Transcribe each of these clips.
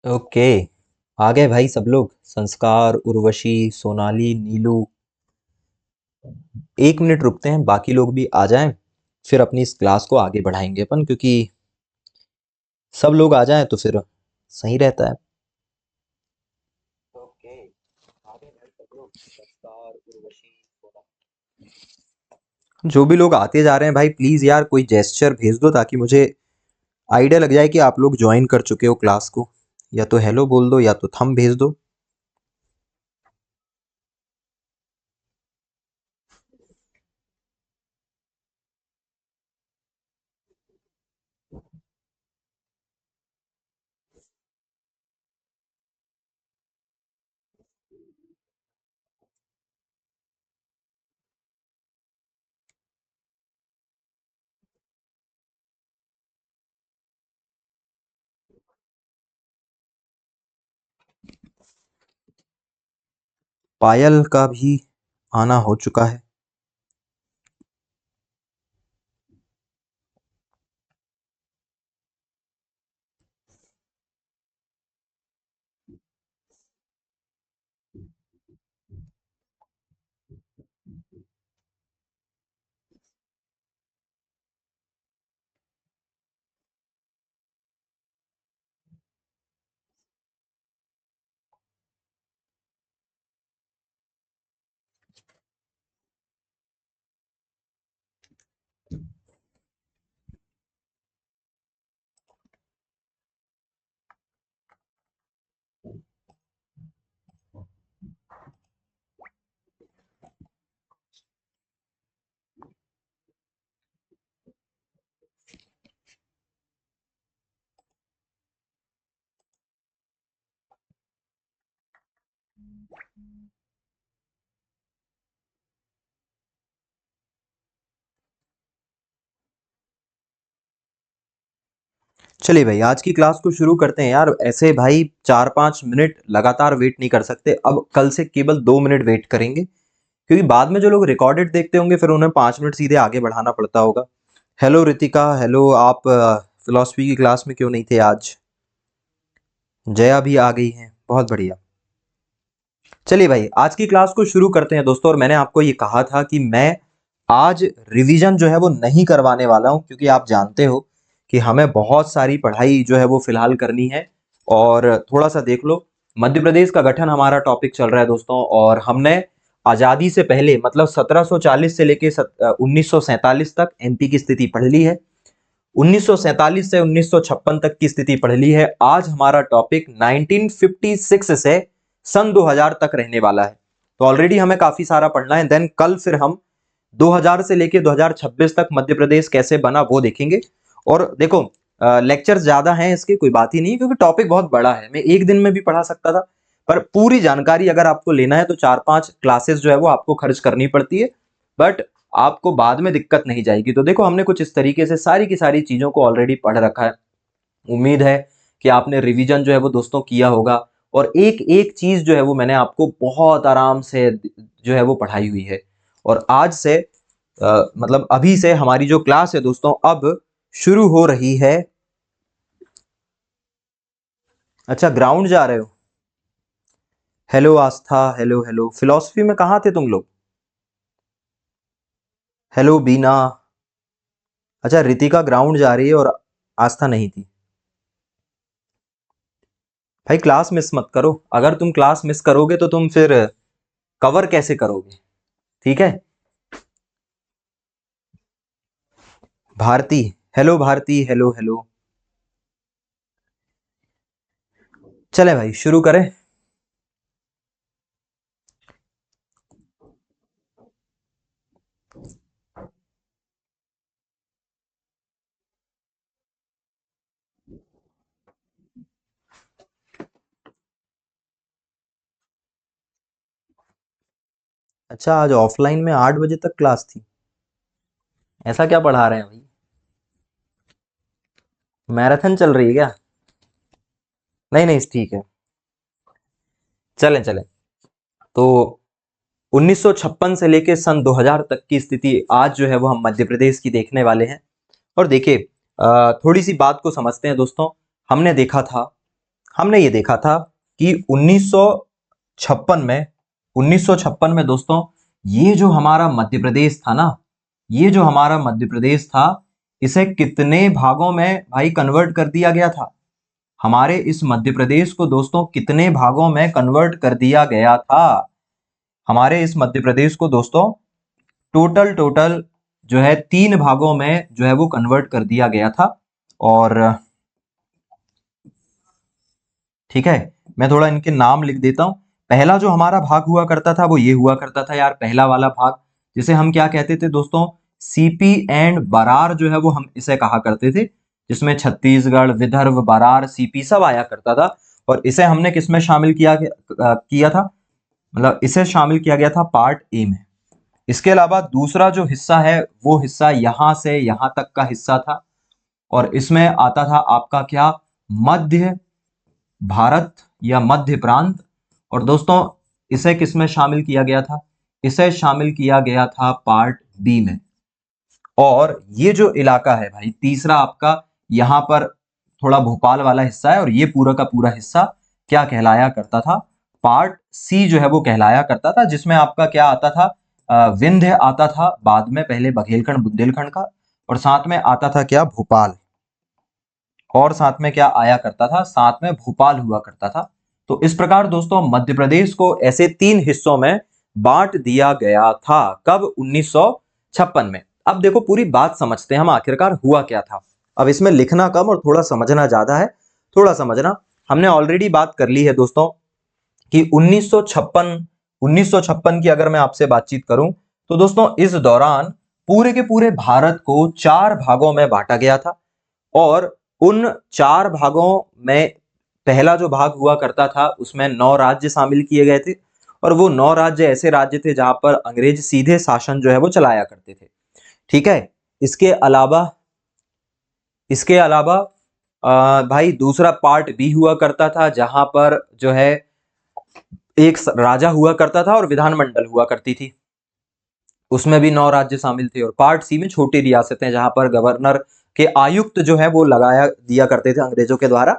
Okay. आ गए भाई सब लोग, संस्कार, उर्वशी, सोनाली, नीलू। 1 मिनट रुकते हैं, बाकी लोग भी आ जाएं, फिर अपनी इस क्लास को आगे बढ़ाएंगे अपन, क्योंकि सब लोग आ जाएं तो फिर सही रहता है। ओके, आ गए भाई सब लोग, संस्कार, उर्वशी, सोनाली। जो भी लोग आते जा रहे हैं भाई, प्लीज यार कोई जेस्चर भेज दो ताकि मुझे आइडिया लग जाए कि आप लोग ज्वाइन कर चुके हो क्लास को। या तो हेलो बोल दो या तो थंब भेज दो। पायल का भी आना हो चुका है। चलिए भाई, आज की क्लास को शुरू करते हैं यार। ऐसे भाई 4-5 मिनट लगातार वेट नहीं कर सकते, अब कल से केवल 2 मिनट वेट करेंगे, क्योंकि बाद में जो लोग रिकॉर्डेड देखते होंगे फिर उन्हें 5 मिनट सीधे आगे बढ़ाना पड़ता होगा। Hello Ritika, hello. आप फिलोसफी की क्लास में क्यों नहीं थे आज? जया भी आ गई हैं, बहुत बढ़िया। चलिए भाई, आज की क्लास को शुरू करते हैं दोस्तों। और मैंने आपको ये कहा था कि मैं आज रिवीजन जो है वो नहीं करवाने वाला हूं, क्योंकि आप जानते हो कि हमें बहुत सारी पढ़ाई जो है वो फिलहाल करनी है। और थोड़ा सा देख लो, मध्य प्रदेश का गठन हमारा टॉपिक चल रहा है दोस्तों, और हमने आजादी से पहले मतलब 1740 से लेके 1947 तक एमपी की स्थिति पढ़ ली है। 1947 से 1956 तक की स्थिति पढ़ ली है। आज हमारा टॉपिक 1956 से सन 2000 तक रहने वाला है। तो ऑलरेडी हमें काफी सारा पढ़ना है। देन कल फिर हम 2000 से लेके 2026 तक मध्य प्रदेश कैसे बना वो देखेंगे। और देखो लेक्चर्स ज्यादा हैं इसके, कोई बात ही नहीं, क्योंकि टॉपिक बहुत बड़ा है, मैं एक दिन में भी पढ़ा सकता था। पर पूरी जानकारी अगर आपको लेना है तो 4-5 क्लासेस जो है वो आपको खर्च करनी पड़ती है, बट आपको बाद में दिक्कत नहीं जाएगी। तो देखो हमने कुछ इस तरीके से सारी की सारी चीजों को ऑलरेडी पढ़ रखा है। उम्मीद है कि आपने रिवीजन जो है वो दोस्तों किया होगा, और एक एक चीज जो है वो मैंने आपको बहुत आराम से जो है वो पढ़ाई हुई है। और आज से मतलब अभी से हमारी जो क्लास है दोस्तों अब शुरू हो रही है। अच्छा, ग्राउंड जा रहे हो? हेलो आस्था, हेलो हेलो। फिलॉसफी में कहाँ थे तुम लोग? हेलो बीना। अच्छा, रितिका ग्राउंड जा रही है और आस्था नहीं थी। भाई क्लास मिस मत करो, अगर तुम क्लास मिस करोगे तो तुम फिर कवर कैसे करोगे? ठीक है। Bharti, hello Bharti, hello hello. चले भाई शुरू करें। अच्छा, आज ऑफलाइन में 8 बजे तक क्लास थी? ऐसा क्या पढ़ा रहे हैं भाई? मैराथन चल रही है क्या? नहीं नहीं ठीक है, चलें चलें। तो 1956 से लेके सन 2000 तक की स्थिति आज जो है वो हम मध्य प्रदेश की देखने वाले हैं। और देखिए थोड़ी सी बात को समझते हैं दोस्तों। हमने ये देखा था कि 1956 में 1956 में दोस्तों, ये जो हमारा मध्य प्रदेश था ना, ये जो हमारा मध्य प्रदेश था, इसे कितने भागों में भाई कन्वर्ट कर दिया गया था? हमारे इस मध्य प्रदेश को दोस्तों कितने भागों में कन्वर्ट कर दिया गया था? हमारे इस मध्य प्रदेश को दोस्तों टोटल टोटल जो है 3 भागों में जो है वो कन्वर्ट कर दिया गया था। और ठीक है, मैं थोड़ा इनके नाम लिख देता हूं। पहला जो हमारा भाग हुआ करता था वो ये हुआ करता था यार, पहला वाला भाग, जिसे हम क्या कहते थे दोस्तों? सीपी एंड बरार जो है वो हम इसे कहा करते थे, जिसमें छत्तीसगढ़, विदर्भ, बरार, सीपी सब आया करता था। और इसे हमने किसमें शामिल किया था? मतलब इसे शामिल किया गया था पार्ट ए में। इसके अलावा दूसरा जो हिस्सा है वो हिस्सा यहां से यहां तक का हिस्सा था, और इसमें आता था आपका क्या? मध्य भारत या मध्य प्रांत। और दोस्तों इसे किसमें शामिल किया गया था? इसे शामिल किया गया था पार्ट बी में। और ये जो इलाका है भाई तीसरा आपका, यहां पर थोड़ा भोपाल वाला हिस्सा है, और ये पूरा का पूरा हिस्सा क्या कहलाया करता था? पार्ट सी जो है वो कहलाया करता था, जिसमें आपका क्या आता था? विंध्य आता था बाद में, पहले बघेलखंड बुंदेलखंड का, और साथ में आता था क्या? भोपाल। और साथ में क्या आया करता था? साथ में भोपाल हुआ करता था। तो इस प्रकार दोस्तों मध्य प्रदेश को ऐसे 3 हिस्सों में बांट दिया गया था। कब? 1956 में। अब देखो पूरी बात समझते हैं हम, आखिरकार हुआ क्या था। अब इसमें लिखना कम और थोड़ा समझना ज्यादा है। थोड़ा समझना, हमने ऑलरेडी बात कर ली है दोस्तों कि 1956 की अगर मैं आपसे बातचीत करूं तो दोस्तों इस दौरान पूरे के पूरे भारत को 4 भागों में बांटा गया था। और उन 4 भागों में पहला जो भाग हुआ करता था उसमें 9 राज्य शामिल किए गए थे, और वो 9 राज्य ऐसे राज्य थे जहां पर अंग्रेज सीधे शासन जो है वो चलाया करते थे। ठीक है। इसके अलावा इसके अलावा भाई दूसरा पार्ट बी हुआ करता था, जहां पर जो है एक राजा हुआ करता था और विधानमंडल हुआ करती थी, उसमें भी 9 राज्य शामिल थे। और पार्ट सी में छोटी रियासतें, जहां पर गवर्नर के आयुक्त जो है वो लगाया दिया करते थे अंग्रेजों के द्वारा,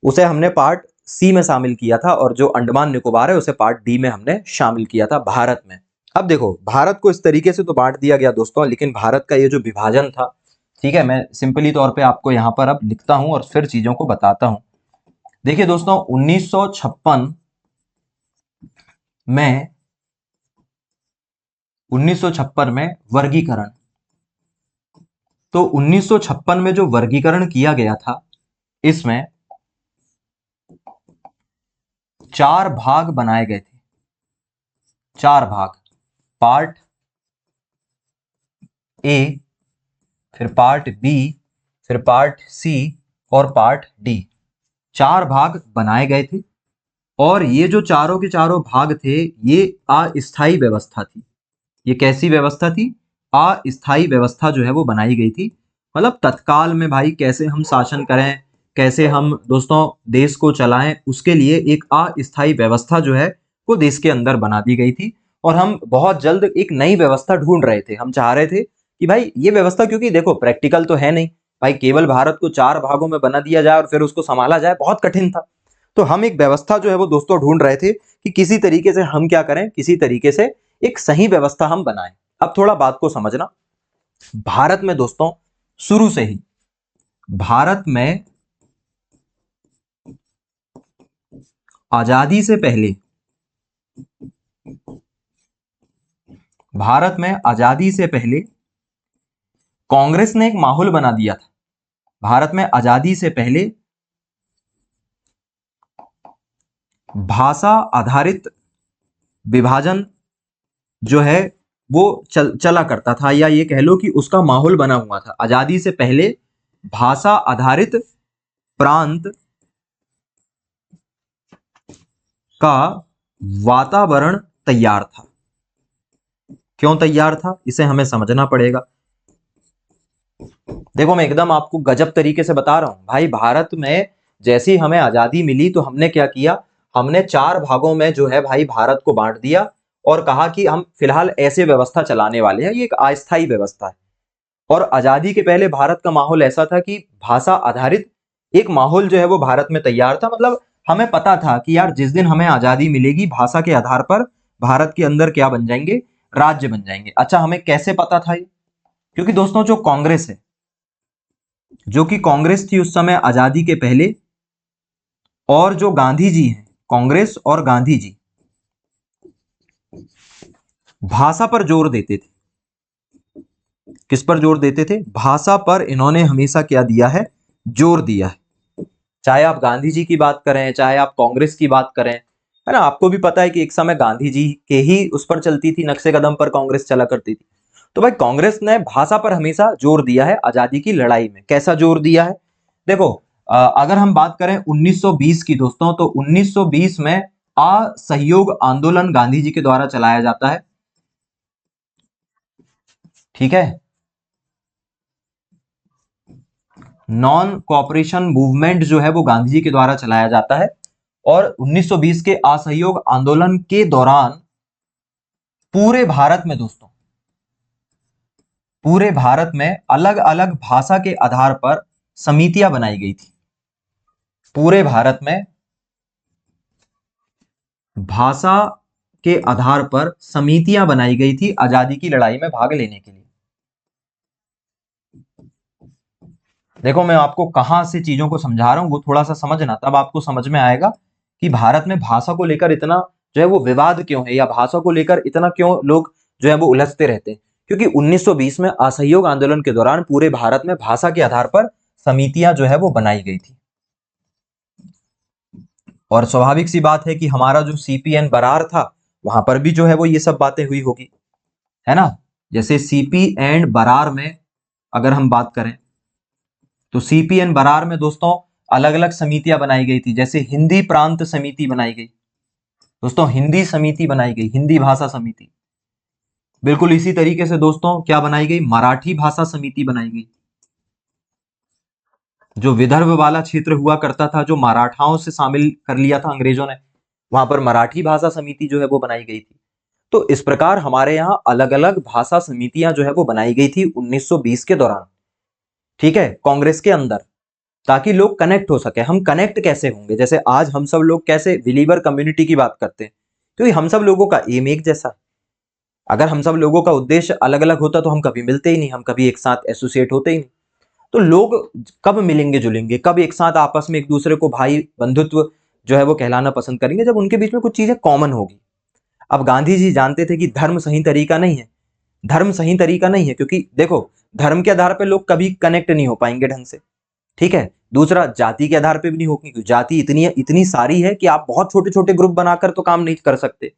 उसे हमने पार्ट सी में शामिल किया था। और जो अंडमान निकोबार है उसे पार्ट डी में हमने शामिल किया था भारत में। अब देखो भारत को इस तरीके से तो बांट दिया गया दोस्तों, लेकिन भारत का ये जो विभाजन था, ठीक है, मैं सिंपली तौर पे आपको यहां पर अब लिखता हूं और फिर चीजों को बताता हूं। देखिए दोस्तों 1956 में 1956 में वर्गीकरण, तो 1956 में जो वर्गीकरण किया गया था इसमें 4 भाग बनाए गए थे। 4 भाग, पार्ट ए, फिर पार्ट बी, फिर पार्ट सी और पार्ट डी, 4 भाग बनाए गए थे। और ये जो चारों के चारों भाग थे, ये अस्थायी व्यवस्था थी। ये कैसी व्यवस्था थी? अस्थायी व्यवस्था जो है वो बनाई गई थी। मतलब तत्काल में भाई कैसे हम शासन करें, कैसे हम दोस्तों देश को चलाएं, उसके लिए एक अस्थायी व्यवस्था जो है वो देश के अंदर बना दी गई थी। और हम बहुत जल्द एक नई व्यवस्था ढूंढ रहे थे। हम चाह रहे थे कि भाई ये व्यवस्था, क्योंकि देखो प्रैक्टिकल तो है नहीं भाई, केवल भारत को 4 भागों में बना दिया जाए और फिर उसको संभाला जाए, बहुत कठिन था। तो हम एक व्यवस्था जो है वो दोस्तों ढूंढ रहे थे कि किसी तरीके से हम क्या करें, किसी तरीके से एक सही व्यवस्था हम बनाएं। अब थोड़ा बात को समझना। भारत में दोस्तों शुरू से ही भारत में आजादी से पहले, भारत में आजादी से पहले कांग्रेस ने एक माहौल बना दिया था। भारत में आजादी से पहले भाषा आधारित विभाजन जो है वो चला करता था, या ये कह लो कि उसका माहौल बना हुआ था। आजादी से पहले भाषा आधारित प्रांत का वातावरण तैयार था। क्यों तैयार था, इसे हमें समझना पड़ेगा। देखो मैं एकदम आपको गजब तरीके से बता रहा हूं भाई। भारत में जैसे ही हमें आजादी मिली तो हमने क्या किया, हमने 4 भागों में जो है भाई भारत को बांट दिया और कहा कि हम फिलहाल ऐसे व्यवस्था चलाने वाले हैं, ये एक अस्थायी व्यवस्था है। और आजादी के पहले भारत का माहौल ऐसा था कि भाषा आधारित एक माहौल जो है वो भारत में तैयार था। मतलब हमें पता था कि यार जिस दिन हमें आजादी मिलेगी, भाषा के आधार पर भारत के अंदर क्या बन जाएंगे, राज्य बन जाएंगे। अच्छा, हमें कैसे पता था ये? क्योंकि दोस्तों जो कांग्रेस है, जो कि कांग्रेस थी उस समय आजादी के पहले, और जो गांधी जी हैं, कांग्रेस और गांधी जी भाषा पर जोर देते थे। किस पर जोर देते थे? भाषा पर इन्होंने हमेशा क्या दिया है, जोर दिया है। चाहे आप गांधी जी की बात करें, चाहे आप कांग्रेस की बात करें, है ना। आपको भी पता है कि एक समय गांधी जी के ही उस पर चलती थी, नक्शे कदम पर कांग्रेस चला करती थी। तो भाई कांग्रेस ने भाषा पर हमेशा जोर दिया है आजादी की लड़ाई में। कैसा जोर दिया है? देखो अगर हम बात करें 1920 की दोस्तों, तो 1920 में असहयोग आंदोलन गांधी जी के द्वारा चलाया जाता है। ठीक है, नॉन कोऑपरेशन मूवमेंट जो है वो गांधी जी के द्वारा चलाया जाता है। और 1920 के असहयोग आंदोलन के दौरान पूरे भारत में दोस्तों, पूरे भारत में अलग अलग भाषा के आधार पर समितियां बनाई गई थी। पूरे भारत में भाषा के आधार पर समितियां बनाई गई थी आजादी की लड़ाई में भाग लेने के लिए। देखो मैं आपको कहां से चीजों को समझा रहा हूं, वो थोड़ा सा समझना, तब आपको समझ में आएगा कि भारत में भाषा को लेकर इतना जो है वो विवाद क्यों है, या भाषा को लेकर इतना क्यों लोग जो है वो उलझते रहते हैं। क्योंकि 1920 में असहयोग आंदोलन के दौरान पूरे भारत में भाषा के आधार पर समितियां जो है वो बनाई गई थी। और स्वाभाविक सी बात है कि हमारा जो सीपीएन बरार था, वहां पर भी जो है वो ये सब बातें हुई होगी, है ना। जैसे सीपी एंड बरार में अगर हम बात करें, तो सीपीएन बरार में दोस्तों अलग अलग समितियां बनाई गई थी। जैसे हिंदी प्रांत समिति बनाई गई दोस्तों, हिंदी समिति बनाई गई, हिंदी भाषा समिति। बिल्कुल इसी तरीके से दोस्तों क्या बनाई गई, मराठी भाषा समिति बनाई गई। जो विदर्भ वाला क्षेत्र हुआ करता था, जो मराठाओं से शामिल कर लिया था अंग्रेजों ने, वहां पर मराठी भाषा समिति जो है वो बनाई गई थी। तो इस प्रकार हमारे यहाँ अलग अलग भाषा समितियां जो है वो बनाई गई थी 1920 के दौरान। ठीक है, कांग्रेस के अंदर, ताकि लोग कनेक्ट हो सके। हम कनेक्ट कैसे होंगे? जैसे आज हम सब लोग कैसे बिलीवर कम्युनिटी की बात करते हैं, क्योंकि हम सब लोगों का एम एक जैसा है। अगर हम सब लोगों का उद्देश्य अलग अलग होता तो हम कभी मिलते ही नहीं, हम कभी एक साथ एसोसिएट होते ही नहीं। तो लोग कब मिलेंगे जुलेंगे, कब एक साथ आपस में एक दूसरे को भाई बंधुत्व जो है वो कहलाना पसंद करेंगे? जब उनके बीच में कुछ चीजें कॉमन होगी। अब गांधी जी जानते थे कि धर्म सही तरीका नहीं है, धर्म सही तरीका नहीं है, क्योंकि देखो धर्म के आधार पर लोग कभी कनेक्ट नहीं हो पाएंगे ढंग से। ठीक है, दूसरा जाति के आधार पे भी नहीं होगी, क्योंकि जाति इतनी इतनी सारी है कि आप बहुत छोटे छोटे ग्रुप बनाकर तो काम नहीं कर सकते।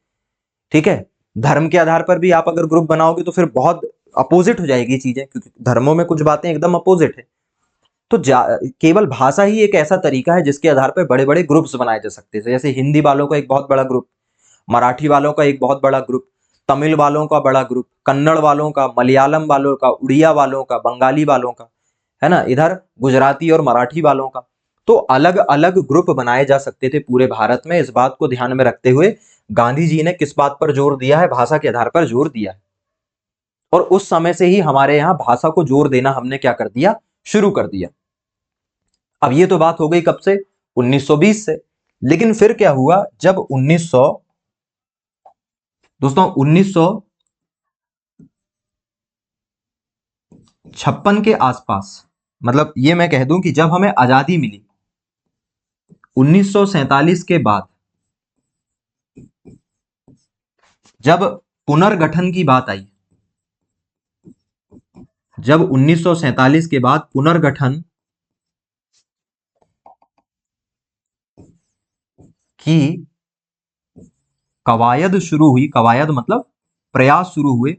ठीक है, धर्म के आधार पर भी आप अगर ग्रुप बनाओगे तो फिर बहुत अपोजिट हो जाएगी चीजें, क्योंकि धर्मों में कुछ बातें एकदम अपोजिट है। तो केवल भाषा ही एक ऐसा तरीका है जिसके आधार पर बड़े बड़े ग्रुप्स बनाए जा सकते हैं। जैसे हिंदी वालों का एक बहुत बड़ा ग्रुप, मराठी वालों का एक बहुत बड़ा ग्रुप, तमिल वालों का बड़ा ग्रुप, कन्नड़ वालों का, मलयालम वालों का, उड़िया वालों का, बंगाली वालों का, है ना, इधर गुजराती और मराठी वालों का। तो अलग अलग ग्रुप बनाए जा सकते थे पूरे भारत में। इस बात को ध्यान में रखते हुए गांधी जी ने किस बात पर जोर दिया है? भाषा के आधार पर जोर दिया है। और उस समय से ही हमारे यहाँ भाषा को जोर देना हमने क्या कर दिया? शुरू कर दिया। अब ये तो बात हो गई कब से? 1920 से। लेकिन फिर क्या हुआ? जब 1956 के आसपास, मतलब ये मैं कह दूं कि जब हमें आजादी मिली 1947 के बाद, जब पुनर्गठन की बात आई, जब 1947 के बाद पुनर्गठन की कवायद शुरू हुई, कवायद मतलब प्रयास शुरू हुए,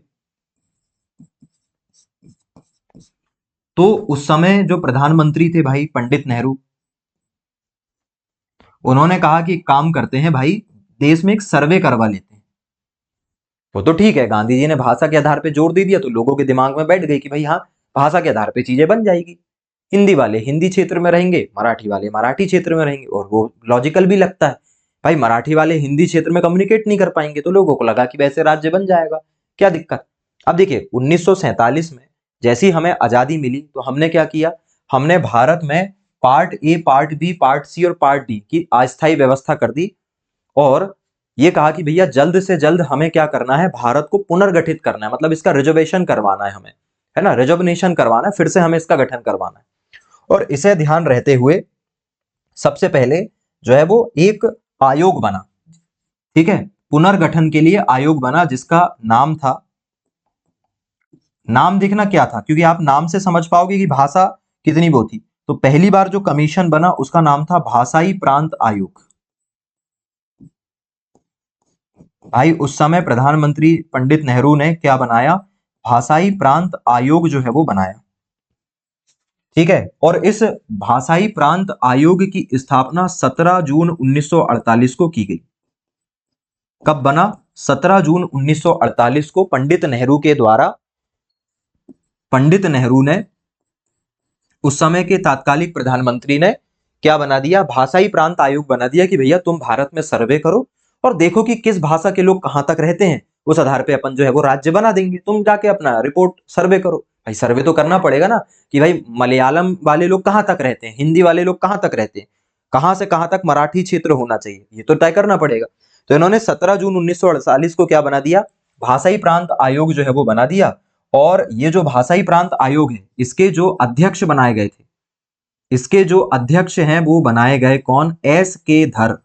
तो उस समय जो प्रधानमंत्री थे भाई पंडित नेहरू, उन्होंने कहा कि एक काम करते हैं भाई, देश में एक सर्वे करवा लेते हैं। वो तो ठीक है, गांधी जी ने भाषा के आधार पे जोर दे दिया तो लोगों के दिमाग में बैठ गई कि भाई हाँ, भाषा के आधार पे चीजें बन जाएगी। हिंदी वाले हिंदी क्षेत्र में रहेंगे, मराठी वाले मराठी क्षेत्र में रहेंगे, और वो लॉजिकल भी लगता है। भाई मराठी वाले हिंदी क्षेत्र में कम्युनिकेट नहीं कर पाएंगे तो लोगों को लगा कि वैसे राज्य बन जाएगा, क्या दिक्कत। अब देखिए 1947 में जैसी हमें आजादी मिली तो हमने क्या किया? हमने भारत में part A, part B, part C और पार्ट डी की अस्थायी व्यवस्था कर दी, और ये कहा कि भैया जल्द से जल्द हमें क्या करना है? भारत को पुनर्गठित करना है, मतलब इसका रिजर्वेशन करवाना है हमें, है ना, रिजर्वेशन करवाना है, फिर से हमें इसका गठन करवाना है। और इसे ध्यान रहते हुए सबसे पहले जो है वो एक आयोग बना, ठीक है, पुनर्गठन के लिए आयोग बना जिसका नाम था, नाम देखना क्या था, क्योंकि आप नाम से समझ पाओगे कि भाषा कितनी वो थी। तो पहली बार जो कमीशन बना उसका नाम था भाषाई प्रांत आयोग। भाई उस समय प्रधानमंत्री पंडित नेहरू ने क्या बनाया? भाषाई प्रांत आयोग जो है वो बनाया, ठीक है। और इस भाषाई प्रांत आयोग की स्थापना 17 जून 1948 को की गई। कब बना? 17 जून 1948 को पंडित नेहरू के द्वारा, पंडित नेहरू ने, उस समय के तात्कालिक प्रधानमंत्री ने क्या बना दिया? भाषाई प्रांत आयोग बना दिया कि भैया तुम भारत में सर्वे करो और देखो कि किस भाषा के लोग कहां तक रहते हैं, उस आधार पे अपन जो है वो राज्य बना देंगे, तुम जाके अपना रिपोर्ट सर्वे करो। भाई सर्वे तो करना पड़ेगा ना कि भाई मलयालम वाले लोग कहां तक रहते हैं, हिंदी वाले लोग कहां तक रहते हैं, कहां से कहां तक मराठी क्षेत्र होना चाहिए, ये तो तय करना पड़ेगा। तो इन्होंने 17 जून 1948 को क्या बना दिया? भाषाई प्रांत आयोग जो है वो बना दिया। और ये जो भाषाई प्रांत आयोग है, इसके जो अध्यक्ष बनाए गए थे, इसके जो अध्यक्ष हैं वो बनाए गए कौन? एस के धर।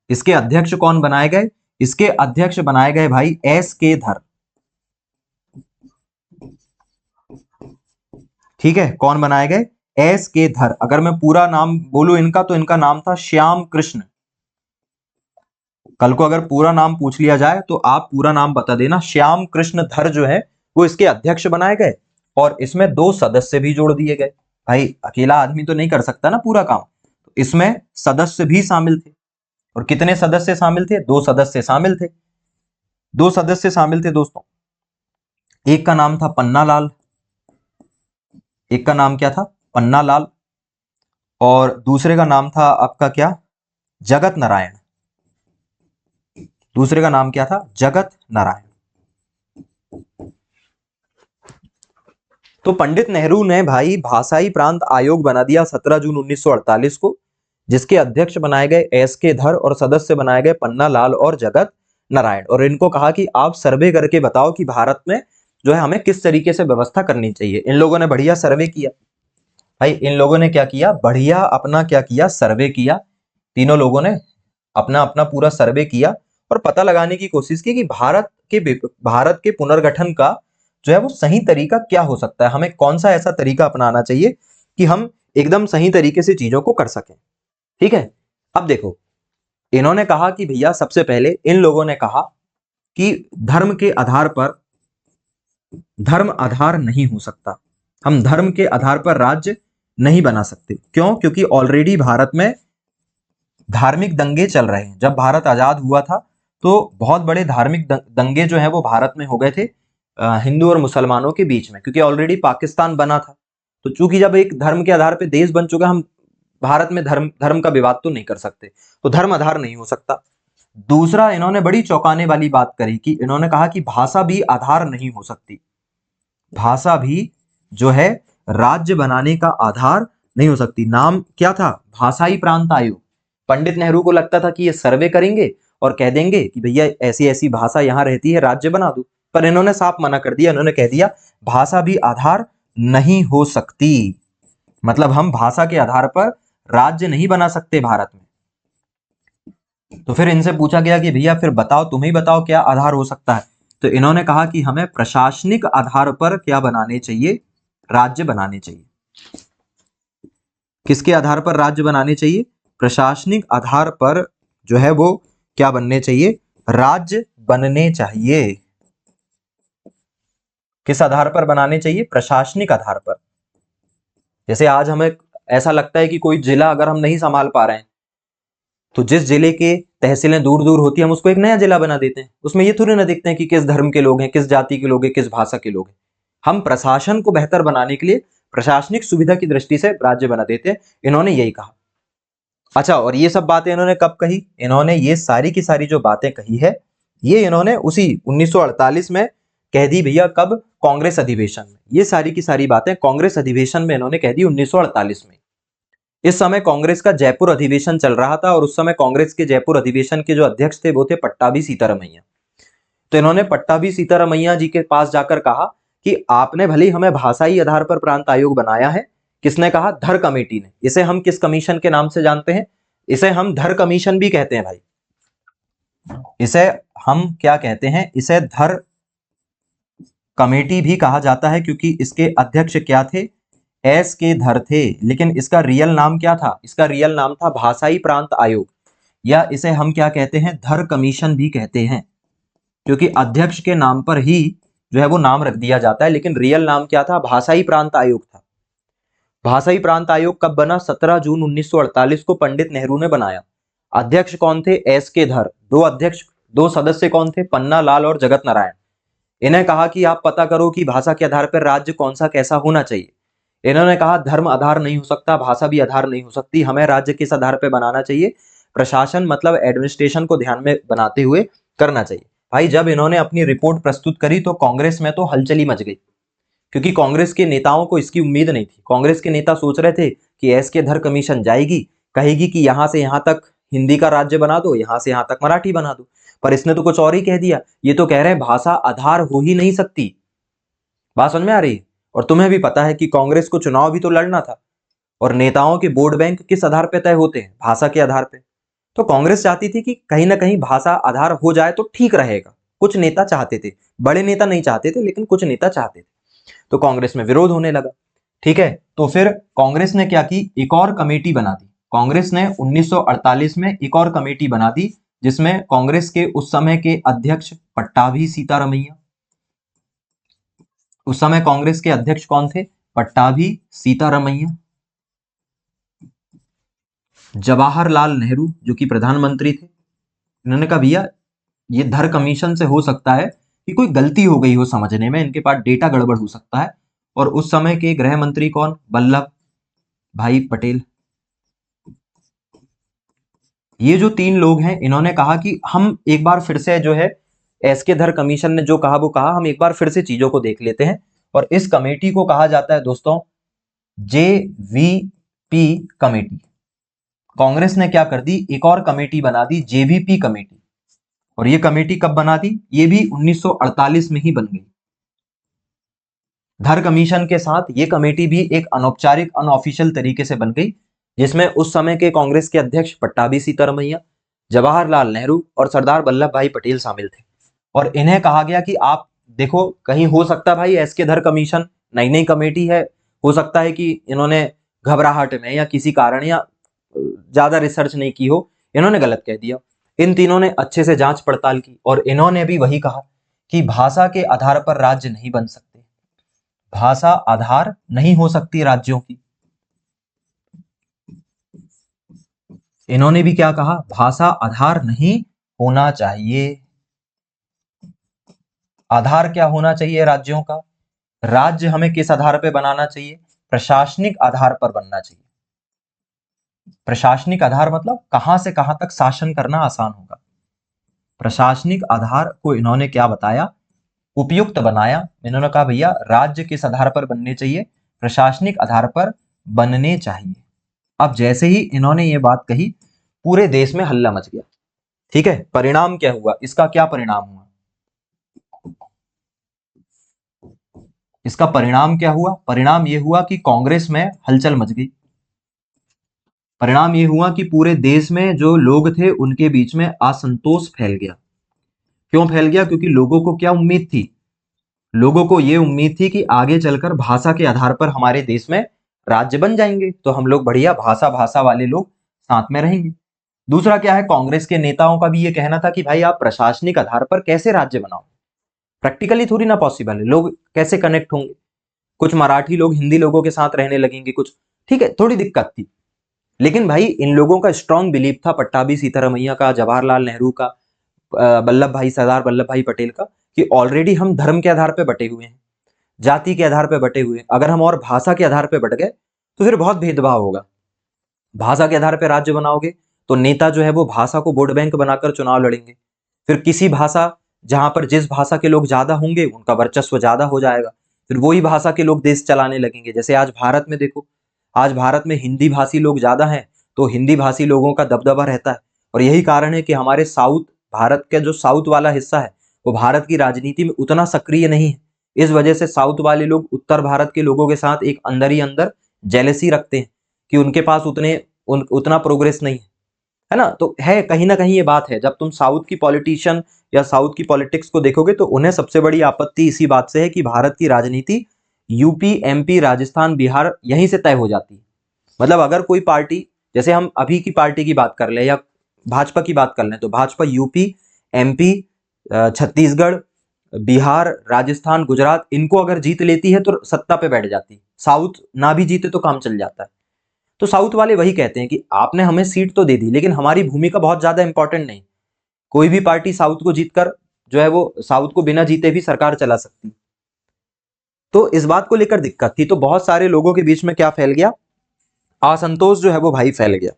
इसके अध्यक्ष कौन बनाए गए? इसके अध्यक्ष बनाए गए भाई एस के धर, ठीक है। कौन बनाए गए? एस के धर। अगर मैं पूरा नाम बोलूं इनका तो इनका नाम था श्याम कृष्ण। कल को अगर पूरा नाम पूछ लिया जाए तो आप पूरा नाम बता देना। श्याम कृष्ण धर जो है वो इसके अध्यक्ष बनाए गए, और इसमें 2 सदस्य भी जोड़ दिए गए। भाई अकेला आदमी तो नहीं कर सकता ना पूरा काम, तो इसमें सदस्य भी शामिल थे। और कितने सदस्य शामिल थे? 2 सदस्य शामिल थे, 2 सदस्य शामिल थे दोस्तों। एक का नाम था पन्नालाल, एक का नाम क्या था? पन्नालाल। और दूसरे का नाम था आपका क्या? जगत नारायण। दूसरे का नाम क्या था? जगत नारायण। तो पंडित नेहरू ने भाई भाषाई प्रांत आयोग बना दिया 17 जून 1948 को, जिसके अध्यक्ष बनाए गए एस के धर और सदस्य बनाए गए पन्ना लाल और जगत नारायण। और इनको कहा कि आप सर्वे करके बताओ कि भारत में जो है हमें किस तरीके से व्यवस्था करनी चाहिए। इन लोगों ने बढ़िया सर्वे किया भाई, इन लोगों ने क्या किया? बढ़िया अपना क्या किया? सर्वे किया। तीनों लोगों ने अपना अपना पूरा सर्वे किया और पता लगाने की कोशिश की कि भारत के पुनर्गठन का जो है वो सही तरीका क्या हो सकता है, हमें कौन सा ऐसा तरीका अपनाना चाहिए कि हम एकदम सही तरीके से चीजों को कर सकें, ठीक है। अब देखो, इन्होंने कहा कि भैया सबसे पहले इन लोगों ने कहा कि धर्म के आधार पर, धर्म आधार नहीं हो सकता, हम धर्म के आधार पर राज्य नहीं बना सकते। क्यों? क्योंकि ऑलरेडी भारत में धार्मिक दंगे चल रहे हैं। जब भारत आजाद हुआ था तो बहुत बड़े धार्मिक दंगे जो है वो भारत में हो गए थे हिंदू और मुसलमानों के बीच में, क्योंकि ऑलरेडी पाकिस्तान बना था। तो चूंकि जब एक धर्म के आधार पे देश बन चुका, हम भारत में धर्म का विवाद तो नहीं कर सकते, तो धर्म आधार नहीं हो सकता। दूसरा, इन्होंने बड़ी चौंकाने वाली बात करी कि इन्होंने कहा कि भाषा भी आधार नहीं हो सकती। भाषा भी जो है राज्य बनाने का आधार नहीं हो सकती। नाम क्या था? भाषाई प्रांत आयोग। पंडित नेहरू को लगता था कि ये सर्वे करेंगे और कह देंगे कि भैया ऐसी ऐसी भाषा यहां रहती है, राज्य बना दो। पर इन्होंने साफ मना कर दिया। इन्होंने कह दिया भाषा भी आधार नहीं हो सकती, मतलब हम भाषा के आधार पर राज्य नहीं बना सकते भारत में। तो फिर इनसे पूछा गया कि भैया फिर बताओ, तुम ही बताओ क्या आधार हो सकता है। तो इन्होंने कहा कि हमें प्रशासनिक आधार पर क्या बनाने चाहिए? राज्य बनाने चाहिए। किसके आधार पर राज्य बनाने चाहिए? प्रशासनिक आधार पर जो है वो क्या बनने चाहिए? राज्य बनने चाहिए। किस आधार पर बनाने चाहिए? प्रशासनिक आधार पर। जैसे आज हमें ऐसा लगता है कि कोई जिला अगर हम नहीं संभाल पा रहे हैं, तो जिस जिले के तहसीलें दूर दूर होती है, हम उसको एक नया जिला बना देते हैं। उसमें ये थोड़ी ना देखते हैं कि किस धर्म के लोग हैं, किस जाति के लोग हैं, किस भाषा के लोग हैं। हम प्रशासन को बेहतर बनाने के लिए प्रशासनिक सुविधा की दृष्टि से राज्य बना देते हैं। इन्होंने यही कहा। अच्छा, और ये सब बातें इन्होंने कब कही? इन्होंने ये सारी की सारी जो बातें कही है, ये इन्होंने उसी 1948 में कह दी भैया। कब? कांग्रेस अधिवेशन में। ये सारी की सारी बातें कांग्रेस अधिवेशन में इन्होंने कह दी 1948 में। इस समय कांग्रेस का जयपुर अधिवेशन चल रहा था और उस समय कांग्रेस के जयपुर अधिवेशन के जो अध्यक्ष थे वो थे पट्टाभी सीतारमैया। तो इन्होंने पट्टाभी सीतारमैया जी के पास जाकर कहा कि आपने भले ही हमें भाषाई आधार पर प्रांत आयोग बनाया है। किसने कहा? धर कमेटी ने। इसे हम किस कमीशन के नाम से जानते हैं? इसे हम धर कमीशन भी कहते हैं भाई। इसे हम क्या कहते हैं? इसे धर कमेटी भी कहा जाता है, क्योंकि इसके अध्यक्ष क्या थे? एस के धर थे। लेकिन इसका रियल नाम क्या था? इसका रियल नाम था भाषाई प्रांत आयोग, या इसे हम क्या कहते हैं? धर कमीशन भी कहते हैं, क्योंकि अध्यक्ष के नाम पर ही जो है वो नाम रख दिया जाता है। लेकिन रियल नाम क्या था? भाषाई प्रांत आयोग था। भाषाई प्रांत आयोग कब बना? 17 जून 1948 को पंडित नेहरू ने बनाया। अध्यक्ष कौन थे? एस के धर। दो सदस्य कौन थे? पन्ना लाल और जगत नारायण। इन्हें कहा कि आप पता करो कि भाषा के आधार पर राज्य कौन सा कैसा होना चाहिए। इन्होंने कहा धर्म आधार नहीं हो सकता, भाषा भी आधार नहीं हो सकती, हमें राज्य किस आधार पर बनाना चाहिए? प्रशासन मतलब एडमिनिस्ट्रेशन को ध्यान में बनाते हुए करना चाहिए। भाई जब इन्होंने अपनी रिपोर्ट प्रस्तुत करी तो कांग्रेस में तो हलचल ही मच गई, क्योंकि कांग्रेस के नेताओं को इसकी उम्मीद नहीं थी। कांग्रेस के नेता सोच रहे थे कि एस के धर कमीशन जाएगी, कहेगी कि यहां से यहां तक हिंदी का राज्य बना दो, यहां से यहां तक मराठी बना दो। पर इसने तो कुछ और ही कह दिया। ये तो कह रहे हैं भाषा आधार हो ही नहीं सकती। बात समझ में आ रही है? और तुम्हें भी पता है कि कांग्रेस को चुनाव भी तो लड़ना था, और नेताओं के वोट बैंक किस आधार पर तय होते हैं? भाषा के आधार पर। तो कांग्रेस चाहती थी कि कहीं ना कहीं भाषा आधार हो जाए तो ठीक रहेगा। कुछ नेता चाहते थे, बड़े नेता नहीं चाहते थे, लेकिन कुछ नेता चाहते थे। तो कांग्रेस में विरोध होने लगा। ठीक है, तो फिर कांग्रेस ने क्या की? एक और कमेटी बना दी। कांग्रेस ने 1948 में एक और कमेटी बना दी, जिसमें कांग्रेस के उस समय के अध्यक्ष पट्टाभी सीतारमैया। उस समय कांग्रेस के अध्यक्ष कौन थे? पट्टाभी सीतारमैया। जवाहरलाल नेहरू जो कि प्रधानमंत्री थे। इन्होंने कहा भैया ये धर कमीशन से हो सकता है कि कोई गलती हो गई हो समझने में, इनके पास डेटा गड़बड़ हो सकता है। और उस समय के गृह मंत्री कौन? वल्लभ भाई पटेल। ये जो तीन लोग हैं, इन्होंने कहा कि हम एक बार फिर से जो है एस के धर कमीशन ने जो कहा वो कहा, हम एक बार फिर से चीजों को देख लेते हैं। और इस कमेटी को कहा जाता है दोस्तों जेवीपी कमेटी। कांग्रेस ने क्या कर दी? एक और कमेटी बना दी, जेवीपी कमेटी। और ये कमेटी कब बना दी? ये भी 1948 में ही बन गई। धर कमीशन के साथ ये कमेटी भी एक अनौपचारिक अनऑफिशियल तरीके से बन गई, जिसमें उस समय के कांग्रेस के अध्यक्ष पट्टाभी सीतारमैया, जवाहरलाल नेहरू और सरदार वल्लभ भाई पटेल शामिल थे। और इन्हें कहा गया कि आप देखो, कहीं हो सकता भाई एस के धर कमीशन नई नई कमेटी है, हो सकता है कि इन्होंने घबराहट में या किसी कारण या ज्यादा रिसर्च नहीं की हो, इन्होंने गलत कह दिया। इन तीनों ने अच्छे से जांच पड़ताल की और इन्होंने भी वही कहा कि भाषा के आधार पर राज्य नहीं बन सकते, भाषा आधार नहीं हो सकती राज्यों की। इन्होंने भी क्या कहा, भाषा आधार नहीं होना चाहिए। आधार क्या होना चाहिए राज्यों का? राज्य हमें किस आधार पर बनाना चाहिए? प्रशासनिक आधार पर बनना चाहिए। प्रशासनिक आधार मतलब कहां से कहां तक शासन करना आसान होगा। प्रशासनिक आधार को इन्होंने क्या बताया, उपयुक्त बनाया। इन्होंने कहा भैया राज्य किस आधार पर बनने चाहिए? प्रशासनिक आधार पर बनने चाहिए। अब जैसे ही इन्होंने ये बात कही, पूरे देश में हल्ला मच गया। ठीक है, परिणाम क्या हुआ? इसका क्या परिणाम हुआ? इसका परिणाम क्या हुआ? परिणाम ये हुआ कि कांग्रेस में हलचल मच गई। परिणाम ये हुआ कि पूरे देश में जो लोग थे उनके बीच में असंतोष फैल गया। क्यों फैल गया? क्योंकि लोगों को क्या उम्मीद थी? लोगों को यह उम्मीद थी कि आगे चलकर भाषा के आधार पर हमारे देश में राज्य बन जाएंगे, तो हम लोग बढ़िया भाषा भाषा वाले लोग साथ में रहेंगे। दूसरा क्या है, कांग्रेस के नेताओं का भी ये कहना था कि भाई आप प्रशासनिक आधार पर कैसे राज्य बनाओ, प्रैक्टिकली थोड़ी ना पॉसिबल है, लोग कैसे कनेक्ट होंगे, कुछ मराठी लोग हिंदी लोगों के साथ रहने लगेंगे, कुछ ठीक है, थोड़ी दिक्कत थी। लेकिन भाई इन लोगों का स्ट्रांग बिलीफ था, पट्टाभी सीतारमैया का, जवाहरलाल नेहरू का, वल्लभ भाई सरदार वल्लभ भाई पटेल का, कि ऑलरेडी हम धर्म के आधार पर बटे हुए हैं, जाति के आधार पर बटे हुए हैं, अगर हम और भाषा के आधार पर बट गए तो फिर बहुत भेदभाव होगा। भाषा के आधार पर राज्य बनाओगे तो नेता जो है वो भाषा को वोट बैंक बनाकर चुनाव लड़ेंगे, फिर किसी भाषा, जहां पर जिस भाषा के लोग ज्यादा होंगे उनका वर्चस्व ज्यादा हो जाएगा, फिर वही भाषा के लोग देश चलाने लगेंगे। जैसे आज भारत में देखो, आज भारत में हिंदी भाषी लोग ज्यादा हैं, तो हिंदी भाषी लोगों का दबदबा रहता है। और यही कारण है कि हमारे साउथ, भारत का जो साउथ वाला हिस्सा है वो भारत की राजनीति में उतना सक्रिय नहीं है। इस वजह से साउथ वाले लोग उत्तर भारत के लोगों के साथ एक अंदर ही अंदर जेलसी रखते हैं कि उनके पास उतना प्रोग्रेस नहीं है ना। तो है कहीं ना कहीं ये बात है, जब तुम साउथ की पॉलिटिशियन या साउथ की पॉलिटिक्स को देखोगे तो उन्हें सबसे बड़ी आपत्ति इसी बात से है कि भारत की राजनीति यूपी, एमपी, राजस्थान, बिहार यहीं से तय हो जाती है। मतलब अगर कोई पार्टी, जैसे हम अभी की पार्टी की बात कर ले या भाजपा की बात कर लें, तो भाजपा यूपी, एमपी, छत्तीसगढ़, बिहार, राजस्थान, गुजरात, इनको अगर जीत लेती है तो सत्ता पे बैठ जाती है। साउथ ना भी जीते तो काम चल जाता है। तो साउथ वाले वही कहते हैं कि आपने हमें सीट तो दे दी लेकिन हमारी भूमिका बहुत ज्यादा इंपॉर्टेंट नहीं। कोई भी पार्टी साउथ को जीतकर जो है वो साउथ को बिना जीते भी सरकार चला सकती। तो इस बात को लेकर दिक्कत थी, तो बहुत सारे लोगों के बीच में क्या फैल गया, असंतोष जो है वो भाई फैल गया।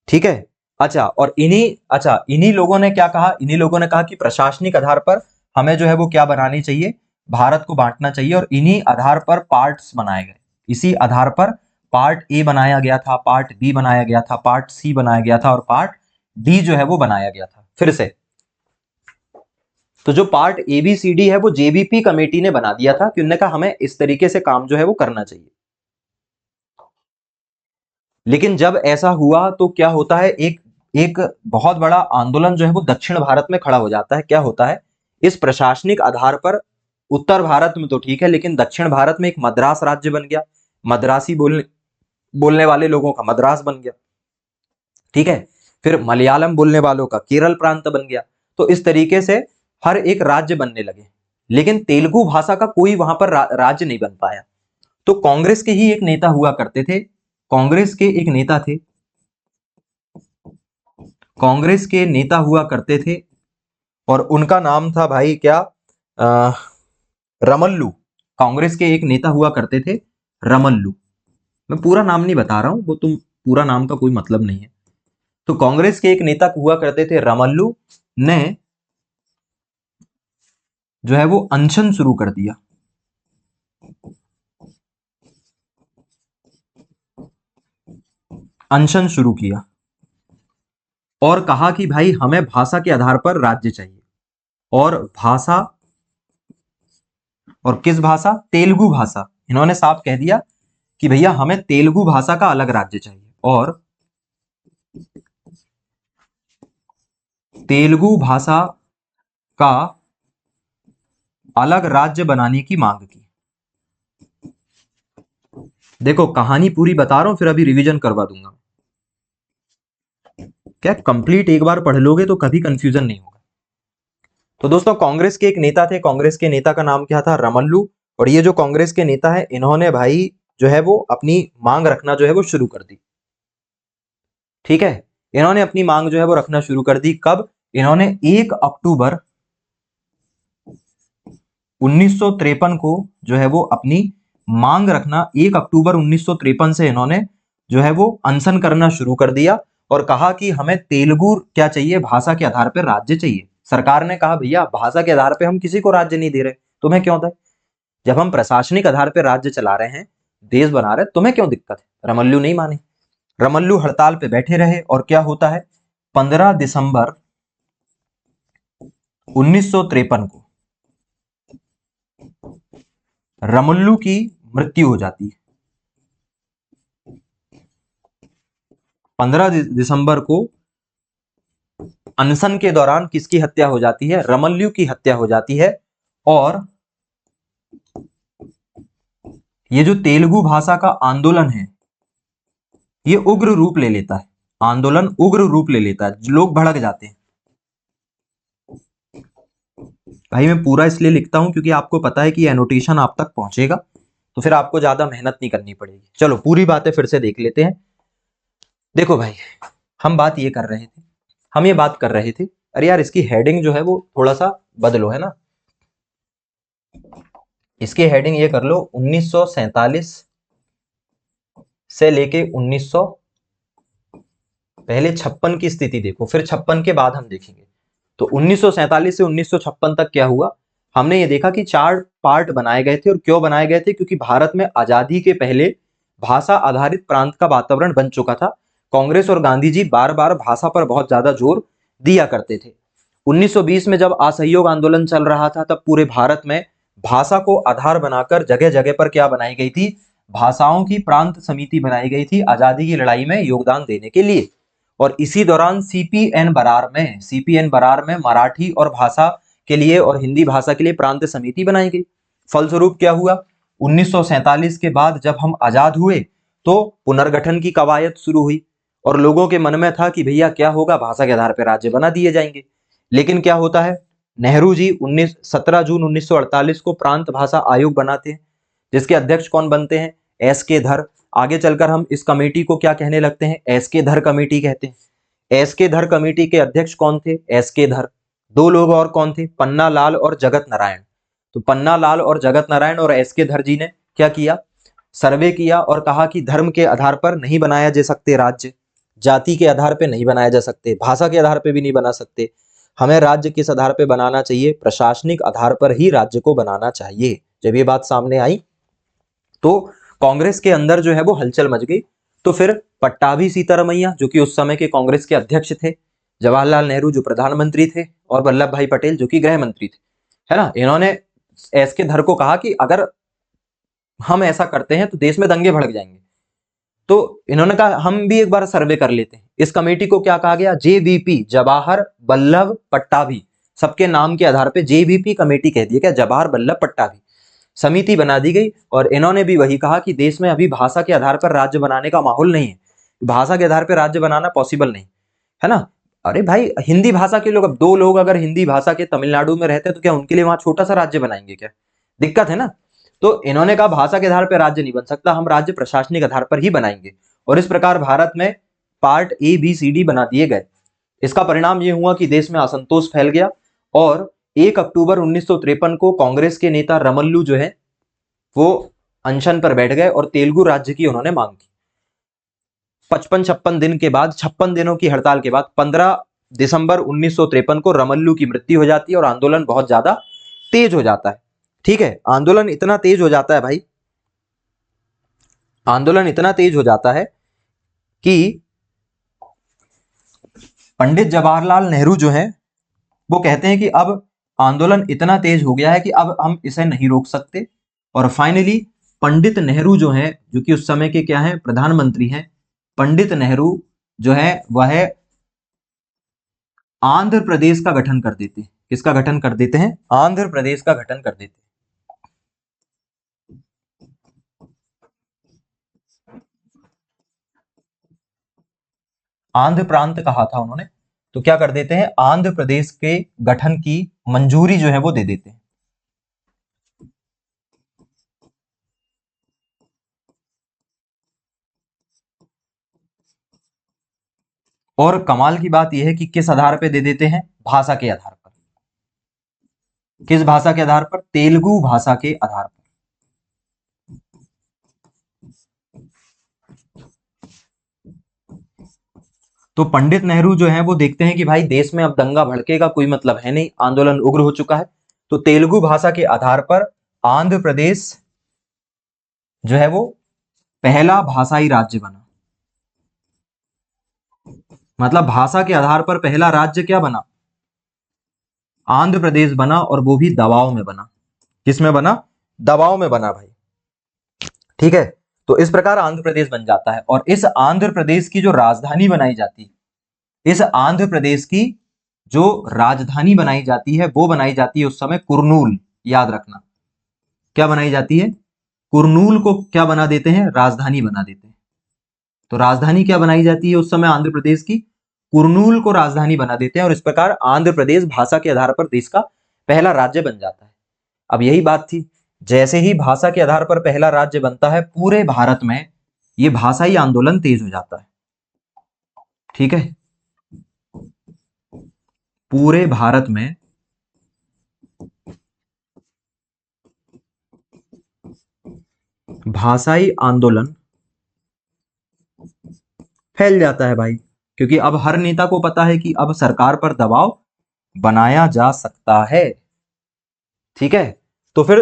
ठीक है, और इन्हीं लोगों ने क्या कहा, इन्हीं लोगों ने कहा कि प्रशासनिक आधार पर हमें जो है वो क्या बनानी चाहिए, भारत को बांटना चाहिए, और इन्हीं आधार पर पार्ट्स बनाए गए। इसी आधार पर पार्ट ए बनाया गया था, पार्ट बी बनाया गया था, पार्ट सी बनाया गया था, और पार्ट डी जो है वो बनाया गया था फिर से। तो जो part A B C D है वो जेबीपी कमेटी ने बना दिया था कि उन्होंने कहा हमें इस तरीके से काम जो है वो करना चाहिए। लेकिन जब ऐसा हुआ तो क्या होता है, एक एक बहुत बड़ा आंदोलन जो है वो दक्षिण भारत में खड़ा हो जाता है। क्या होता है, इस प्रशासनिक आधार पर उत्तर भारत में तो ठीक है, लेकिन दक्षिण भारत में एक मद्रास राज्य बन गया, मद्रासी बोलने वाले लोगों का मद्रास बन गया। ठीक है, फिर मलयालम बोलने वालों का केरल प्रांत बन गया। तो इस तरीके से हर एक राज्य बनने लगे, लेकिन तेलुगु भाषा का कोई वहां पर राज्य नहीं बन पाया। तो कांग्रेस के ही एक नेता हुआ करते थे, कांग्रेस के एक नेता थे, कांग्रेस के नेता हुआ करते थे, और उनका नाम था भाई क्या, रमल्लू। कांग्रेस के एक नेता हुआ करते थे रमल्लू। मैं पूरा नाम नहीं बता रहा हूं, वो तुम पूरा नाम का कोई मतलब नहीं है। तो कांग्रेस के एक नेता हुआ करते थे रमल्लू, ने जो है वो अनशन शुरू कर दिया। अनशन शुरू किया और कहा कि भाई हमें भाषा के आधार पर राज्य चाहिए, और भाषा, और किस भाषा, तेलुगु भाषा। इन्होंने साफ कह दिया कि भैया हमें तेलुगु भाषा का अलग राज्य चाहिए, और तेलुगु भाषा का अलग राज्य बनाने की मांग की। देखो कहानी पूरी बता रहा हूं, फिर अभी रिवीजन करवा दूंगा। क्या कंप्लीट एक बार पढ़ लोगे तो कभी कंफ्यूजन नहीं होगा। तो दोस्तों कांग्रेस के एक नेता थे, कांग्रेस के नेता का नाम क्या था, रमल्लू। और ये जो कांग्रेस के नेता है, इन्होंने भाई जो है वो अपनी मांग रखना जो है वो शुरू कर दी। ठीक है, इन्होंने अपनी मांग जो है वो रखना शुरू कर दी। कब? इन्होंने 1 अक्टूबर 1953 को जो है वो अपनी मांग रखना, 1 अक्टूबर 1953 से इन्होंने जो है वो अनशन करना शुरू कर दिया और कहा कि हमें तेलुगु क्या चाहिए, भाषा के आधार पर राज्य चाहिए। सरकार ने कहा भैया भाषा के आधार पे हम किसी को राज्य नहीं दे रहे, तुम्हें क्यों दे? जब हम प्रशासनिक आधार पर राज्य चला रहे हैं, देश बना रहे, तुम्हें क्यों दिक्कत है? रमल्लू नहीं माने, रमल्लू हड़ताल पे बैठे रहे और क्या होता है, 15 दिसंबर 1953 को रमल्लू की मृत्यु हो जाती है। 15 दिसंबर को अनशन के दौरान किसकी हत्या हो जाती है? रमल्लू की हत्या हो जाती है। और ये जो तेलुगु भाषा का आंदोलन है, ये उग्र रूप ले लेता है, आंदोलन उग्र रूप ले लेता है, लोग भड़क जाते हैं। भाई मैं पूरा इसलिए लिखता हूं क्योंकि आपको पता है कि एनोटेशन आप तक पहुंचेगा, तो फिर आपको ज्यादा मेहनत नहीं करनी पड़ेगी। चलो पूरी बातें फिर से देख लेते हैं। देखो भाई, हम बात ये कर रहे थे, हम ये बात कर रहे थे, अरे यार इसकी हेडिंग जो है वो थोड़ा सा बदलो, है ना। इसकी हेडिंग ये कर लो, 1947 से लेके 1900, पहले 56 की स्थिति देखो, फिर 56 के बाद हम देखेंगे। तो 1947 से 1956 तक क्या हुआ, हमने ये देखा कि 4 पार्ट बनाए गए थे। और क्यों बनाए गए थे? क्योंकि भारत में आजादी के पहले भाषा आधारित प्रांत का वातावरण बन चुका था। कांग्रेस और गांधी जी बार बार भाषा पर बहुत ज्यादा जोर दिया करते थे। 1920 में जब असहयोग आंदोलन चल रहा था, तब पूरे भारत में भाषा को आधार बनाकर जगह जगह पर क्या बनाई गई थी, भाषाओं की प्रांत समिति बनाई गई थी, आजादी की लड़ाई में योगदान देने के लिए। और इसी दौरान सीपीएन बरार में मराठी और भाषा के लिए और हिंदी भाषा के लिए प्रांत समिति बनाई गई। फलस्वरूप क्या हुआ, 1947 के बाद जब हम आजाद हुए तो पुनर्गठन की कवायद शुरू हुई और लोगों के मन में था कि भैया क्या होगा, भाषा के आधार पर राज्य बना दिए जाएंगे। लेकिन क्या होता है, नेहरू जी 17 जून 1948 को प्रांत भाषा आयोग बनाते हैं, जिसके अध्यक्ष कौन बनते हैं, एस के धर। आगे चलकर हम इस कमेटी को क्या कहने लगते हैं, एस के धर कमेटी कहते हैं। एस के धर कमेटी के अध्यक्ष कौन थे, एस के धर। दो लोग और कौन थे, पन्ना लाल और जगत नारायण। तो पन्ना लाल और जगत नारायण और एस के धर जी ने क्या किया, सर्वे किया और कहा कि धर्म के आधार पर नहीं बनाया जा सकते राज्य, जाति के आधार पर नहीं बनाया जा सकते, भाषा के आधार पर भी नहीं बना सकते। हमें राज्य किस आधार पर बनाना चाहिए, प्रशासनिक आधार पर ही राज्य को बनाना चाहिए। जब ये बात सामने आई तो कांग्रेस के अंदर जो है वो हलचल मच गई। तो फिर पट्टाभी सीतारमैया जो कि उस समय के कांग्रेस के अध्यक्ष थे, जवाहरलाल नेहरू जो प्रधानमंत्री थे और वल्लभ भाई पटेल जो कि गृह मंत्री थे, है ना, इन्होंने एस के धर को कहा कि अगर हम ऐसा करते हैं तो देश में दंगे भड़क जाएंगे। तो इन्होंने कहा हम भी एक बार सर्वे कर लेते हैं। इस कमेटी को क्या कहा गया, जेवीपी, जवाहर वल्लभ पट्टाभी, सबके नाम के आधार पर जेवीपी कमेटी कह दिया, क्या, जवाहर वल्लभ पट्टाभी समिति बना दी गई। और इन्होंने भी वही कहा कि देश में अभी भाषा के आधार पर राज्य बनाने का माहौल नहीं है, भाषा के आधार पर राज्य बनाना पॉसिबल नहीं, है ना। अरे भाई हिंदी भाषा के लोग, अब 2 लोग अगर हिंदी भाषा के तमिलनाडु में रहते हैं तो क्या उनके लिए वहां छोटा सा राज्य बनाएंगे क्या, दिक्कत है ना। तो इन्होंने कहा भाषा के आधार पर राज्य नहीं बन सकता, हम राज्य प्रशासनिक आधार पर ही बनाएंगे। और इस प्रकार भारत में पार्ट ABCD बना दिए गए। इसका परिणाम यह हुआ कि देश में असंतोष फैल गया और 1 अक्टूबर 1953 को कांग्रेस के नेता रमल्लू जो है वो अनशन पर बैठ गए और तेलुगु राज्य की उन्होंने मांग की। 55-56 दिन के बाद, 56 दिनों की हड़ताल के बाद 15 दिसंबर 1953 को रमल्लू की मृत्यु हो जाती है और आंदोलन बहुत ज्यादा तेज हो जाता है। ठीक है, आंदोलन इतना तेज हो जाता है भाई, आंदोलन इतना तेज हो जाता है कि पंडित जवाहरलाल नेहरू जो है वो कहते हैं कि अब आंदोलन इतना तेज हो गया है कि अब हम इसे नहीं रोक सकते। और फाइनली पंडित नेहरू जो है, जो कि उस समय के क्या है, प्रधानमंत्री हैं, पंडित नेहरू जो है वह आंध्र प्रदेश का गठन कर देते हैं। किसका गठन कर देते हैं, आंध्र प्रदेश का गठन कर देते हैं। आंध्र प्रांत कहा था उन्होंने, तो क्या कर देते हैं, आंध्र प्रदेश के गठन की मंजूरी जो है वो दे देते हैं। और कमाल की बात यह है कि किस आधार पे दे देते हैं? भाषा के आधार पर। किस भाषा के आधार पर? तेलुगु भाषा के आधार पर। तो पंडित नेहरू जो है वो देखते हैं कि भाई देश में अब दंगा भड़केगा, कोई मतलब है नहीं, आंदोलन उग्र हो चुका है, तो तेलुगु भाषा के आधार पर आंध्र प्रदेश जो है वो पहला भाषाई राज्य बना। मतलब भाषा के आधार पर पहला राज्य क्या बना? आंध्र प्रदेश बना, और वो भी दबाव में बना। किसमें बना? दबाव में बना भाई। ठीक है, तो इस प्रकार आंध्र प्रदेश बन जाता है। और इस आंध्र प्रदेश की जो राजधानी बनाई जाती है, इस आंध्र प्रदेश की जो राजधानी बनाई जाती है वो बनाई जाती है उस समय कुरनूल। याद रखना, क्या बनाई जाती है? कुरनूल को क्या बना देते हैं? राजधानी बना देते हैं। तो राजधानी क्या बनाई जाती है उस समय आंध्र प्रदेश की? कुरनूल को राजधानी बना देते हैं, और इस प्रकार आंध्र प्रदेश भाषा के आधार पर देश का पहला राज्य बन जाता है। अब यही बात थी, जैसे ही भाषा के आधार पर पहला राज्य बनता है, पूरे भारत में यह भाषाई आंदोलन तेज हो जाता है। ठीक है, पूरे भारत में भाषाई आंदोलन फैल जाता है भाई, क्योंकि अब हर नेता को पता है कि अब सरकार पर दबाव बनाया जा सकता है। ठीक है, तो फिर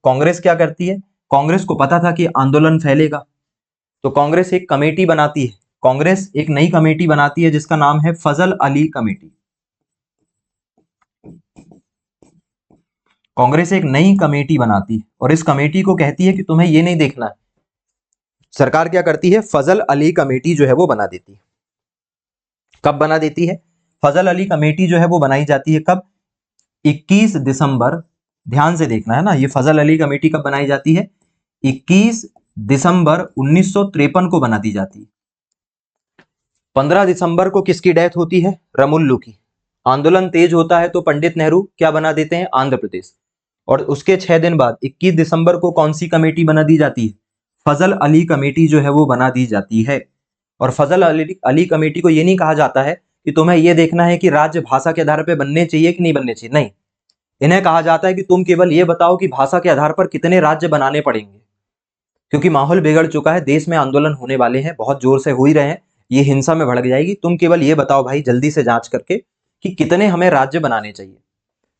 कांग्रेस क्या करती है? कांग्रेस को पता था कि आंदोलन फैलेगा, तो कांग्रेस एक कमेटी बनाती है। कांग्रेस एक नई कमेटी बनाती है जिसका नाम है फजल अली कमेटी। कांग्रेस एक नई कमेटी बनाती है, और इस कमेटी को कहती है कि तुम्हें ये नहीं देखना है। सरकार क्या करती है? फजल अली कमेटी जो है वो बना देती है। कब बना देती है? फजल अली कमेटी जो है वो बनाई जाती है कब? 21 दिसंबर, ध्यान से देखना है ना, ये फजल अली कमेटी कब बनाई जाती है? 21 दिसंबर 1953 को बना दी जाती है। 15 दिसंबर को किसकी डेथ होती है? रमुल्लू की। आंदोलन तेज होता है तो पंडित नेहरू क्या बना देते हैं? आंध्र प्रदेश। और उसके 6 दिन बाद 21 दिसंबर को कौन सी कमेटी बना दी जाती है? फजल अली कमेटी जो है वो बना दी जाती है। और फजल अली कमेटी को ये नहीं कहा जाता है कि तुम्हें यह देखना है कि राज्य भाषा के आधार पर बनने चाहिए कि नहीं बनने चाहिए, नहीं। इन्हें कहा जाता है कि तुम केवल ये बताओ कि भाषा के आधार पर कितने राज्य बनाने पड़ेंगे, क्योंकि माहौल बिगड़ चुका है, देश में आंदोलन होने वाले हैं, बहुत जोर से हो ही रहे हैं, ये हिंसा में भड़क जाएगी। तुम केवल ये बताओ भाई जल्दी से जांच करके कि कितने हमें राज्य बनाने चाहिए।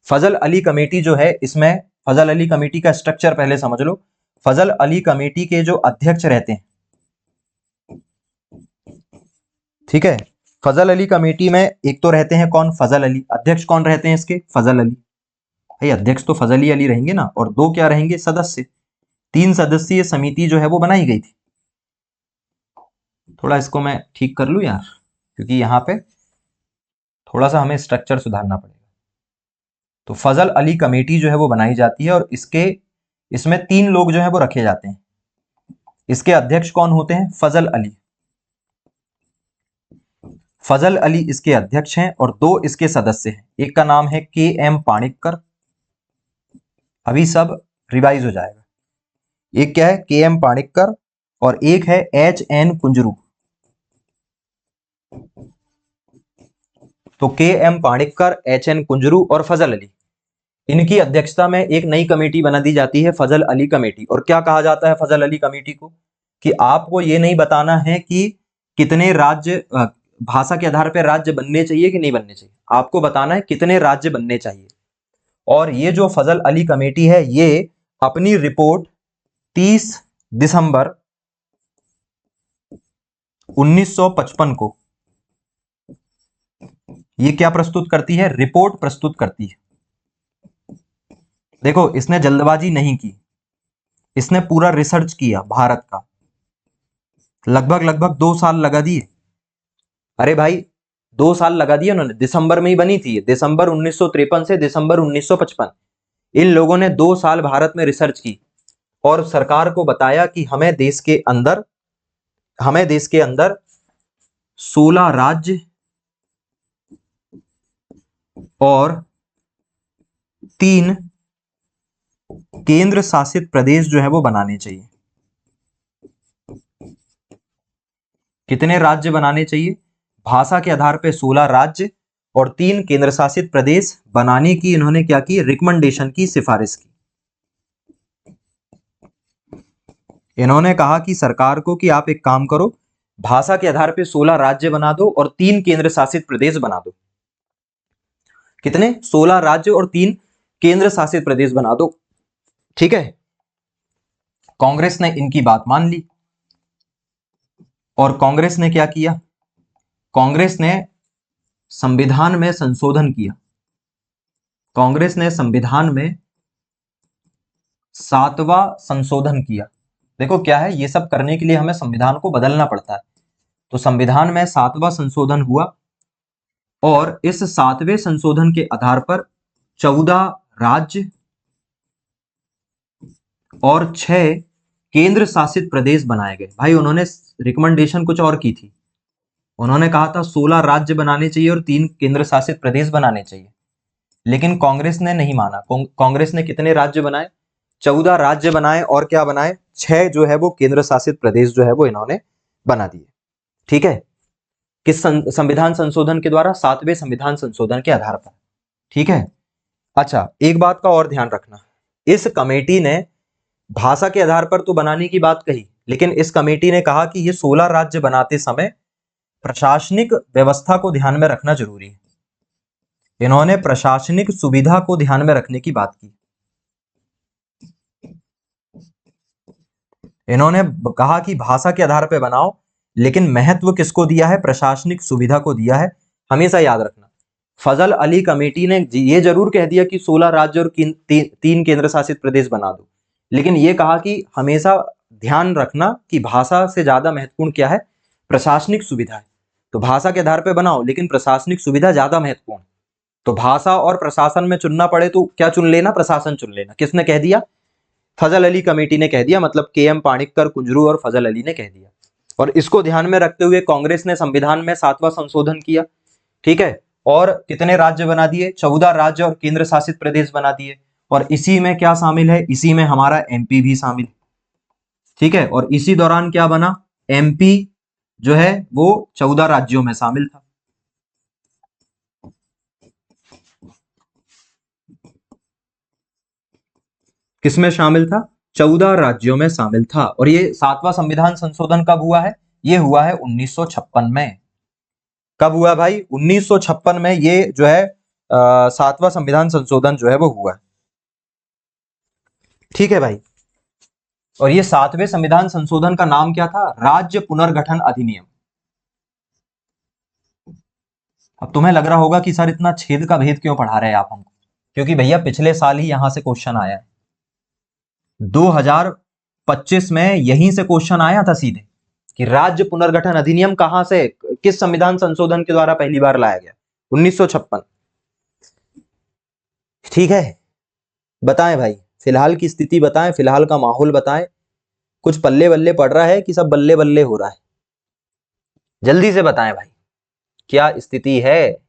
फजल अली कमेटी जो है, इसमें फजल अली कमेटी का स्ट्रक्चर पहले समझ लो। फजल अली कमेटी के जो अध्यक्ष रहते हैं, ठीक है, फजल अली कमेटी में एक तो रहते हैं कौन? फजल अली। अध्यक्ष कौन रहते हैं इसके? फजल अली। भाई अध्यक्ष तो फजल ही अली रहेंगे ना, और दो क्या रहेंगे? सदस्य। 3 सदस्यीय समिति जो है वो बनाई गई थी। थोड़ा इसको मैं ठीक कर लूं यार, क्योंकि यहाँ पे थोड़ा सा हमें स्ट्रक्चर सुधारना पड़ेगा। तो फजल अली कमेटी जो है वो बनाई जाती है, और इसमें 3 लोग जो है वो रखे जाते हैं। इसके अध्यक्ष कौन होते हैं? फजल अली। फजल अली इसके अध्यक्ष हैं, और 2 इसके सदस्य हैं। एक का नाम है KM पाणिक्कर, अभी सब रिवाइज हो जाएगा। एक क्या है? KM पाणिक्कर, और एक है HN कुंजरू। तो KM पाणिक्कर, HN कुंजरू और फजल अली, इनकी अध्यक्षता में एक नई कमेटी बना दी जाती है, फजल अली कमेटी। और क्या कहा जाता है फजल अली कमेटी को? कि आपको ये नहीं बताना है कि कितने राज्य भाषा के आधार पर राज्य बनने चाहिए कि नहीं बनने चाहिए, आपको बताना है कितने राज्य बनने चाहिए। और ये जो फजल अली कमेटी है, ये अपनी रिपोर्ट 30 दिसंबर 1955 को ये क्या प्रस्तुत करती है? रिपोर्ट प्रस्तुत करती है। देखो, इसने जल्दबाजी नहीं की, इसने पूरा रिसर्च किया भारत का। लगभग 2 साल लगा दिए। अरे भाई 2 साल लगा दिए उन्होंने, दिसंबर में ही बनी थी, दिसंबर 1953 से दिसंबर 1955। इन लोगों ने 2 साल भारत में रिसर्च की, और सरकार को बताया कि हमें देश के अंदर 16 राज्य और 3 केंद्र शासित प्रदेश जो है वो बनाने चाहिए। कितने राज्य बनाने चाहिए? भाषा के आधार पे 16 राज्य और 3 केंद्र शासित प्रदेश बनाने की इन्होंने क्या की, रिकमेंडेशन की, सिफारिश की। इन्होंने कहा कि सरकार को कि आप एक काम करो, भाषा के आधार पे 16 राज्य बना दो और 3 केंद्र शासित प्रदेश बना दो। कितने? 16 राज्य और 3 केंद्र शासित प्रदेश बना दो। ठीक है, कांग्रेस ने इनकी बात मान ली और कांग्रेस ने क्या किया, कांग्रेस ने संविधान में संशोधन किया। कांग्रेस ने संविधान में 7वां संशोधन किया। देखो क्या है, ये सब करने के लिए हमें संविधान को बदलना पड़ता है। तो संविधान में 7वां संशोधन हुआ और इस 7वें संशोधन के आधार पर 14 राज्य और 6 केंद्र शासित प्रदेश बनाए गए। भाई उन्होंने रिकमेंडेशन कुछ और की थी, उन्होंने कहा था 16 राज्य बनाने चाहिए और 3 केंद्र शासित प्रदेश बनाने चाहिए, लेकिन कांग्रेस ने नहीं माना। कांग्रेस ने कितने राज्य बनाए? 14 राज्य बनाए और क्या बनाए, 6 जो है वो केंद्र शासित प्रदेश जो है वो इन्होंने बना दिए। ठीक है, किस संविधान संशोधन के द्वारा? 7वें संविधान संशोधन के आधार पर। ठीक है, अच्छा एक बात का और ध्यान रखना, इस कमेटी ने भाषा के आधार पर तो बनाने की बात कही, लेकिन इस कमेटी ने कहा कि ये 16 राज्य बनाते समय प्रशासनिक व्यवस्था को ध्यान में रखना जरूरी है। इन्होंने प्रशासनिक सुविधा को ध्यान में रखने की बात की। इन्होंने कहा कि भाषा के आधार पर बनाओ, लेकिन महत्व किसको दिया है? प्रशासनिक सुविधा को दिया है। हमेशा याद रखना, फजल अली कमेटी ने ये जरूर कह दिया कि 16 राज्य और 3 केंद्र शासित प्रदेश बना दो, लेकिन ये कहा कि हमेशा ध्यान रखना कि भाषा से ज्यादा महत्वपूर्ण क्या है? प्रशासनिक सुविधा है। तो भाषा के आधार पर बनाओ, लेकिन प्रशासनिक सुविधा ज्यादा महत्वपूर्ण। तो भाषा और प्रशासन में चुनना पड़े तो क्या चुन लेना? प्रशासन चुन लेना। किसने कह दिया? फजल अली कमेटी ने कह दिया, मतलब के.एम. पाणिक्कर, कुंजरू और फजल अली ने कह दिया। और इसको ध्यान में रखते हुए कांग्रेस ने संविधान में 7वां संशोधन किया। ठीक है, और कितने राज्य बना दिए? 14 राज्य और केंद्र शासित प्रदेश बना दिए। और इसी में क्या शामिल है? इसी में हमारा एमपी भी शामिल। ठीक है, और इसी दौरान क्या बना? एमपी जो है वो 14 राज्यों में शामिल था। किसमें शामिल था? 14 राज्यों में शामिल था। और ये 7वां संविधान संशोधन कब हुआ है? ये हुआ है 1956 में। कब हुआ भाई? 1956 में ये जो है 7वां संविधान संशोधन जो है वो हुआ। ठीक है भाई, और ये 7वें संविधान संशोधन का नाम क्या था? राज्य पुनर्गठन अधिनियम। अब तुम्हें लग रहा होगा कि सर इतना छेद का भेद क्यों पढ़ा रहे हैं आप हमको? क्योंकि भैया पिछले साल ही यहां से क्वेश्चन आया है, 2025 में यहीं से क्वेश्चन आया था सीधे कि राज्य पुनर्गठन अधिनियम कहां से, किस संविधान संशोधन के द्वारा पहली बार लाया गया? 1956। ठीक है, बताएं भाई, फिलहाल की स्थिति बताएं, फिलहाल का माहौल बताएं। कुछ पल्ले बल्ले पड़ रहा है कि सब बल्ले बल्ले हो रहा है? जल्दी से बताएं भाई, क्या स्थिति है?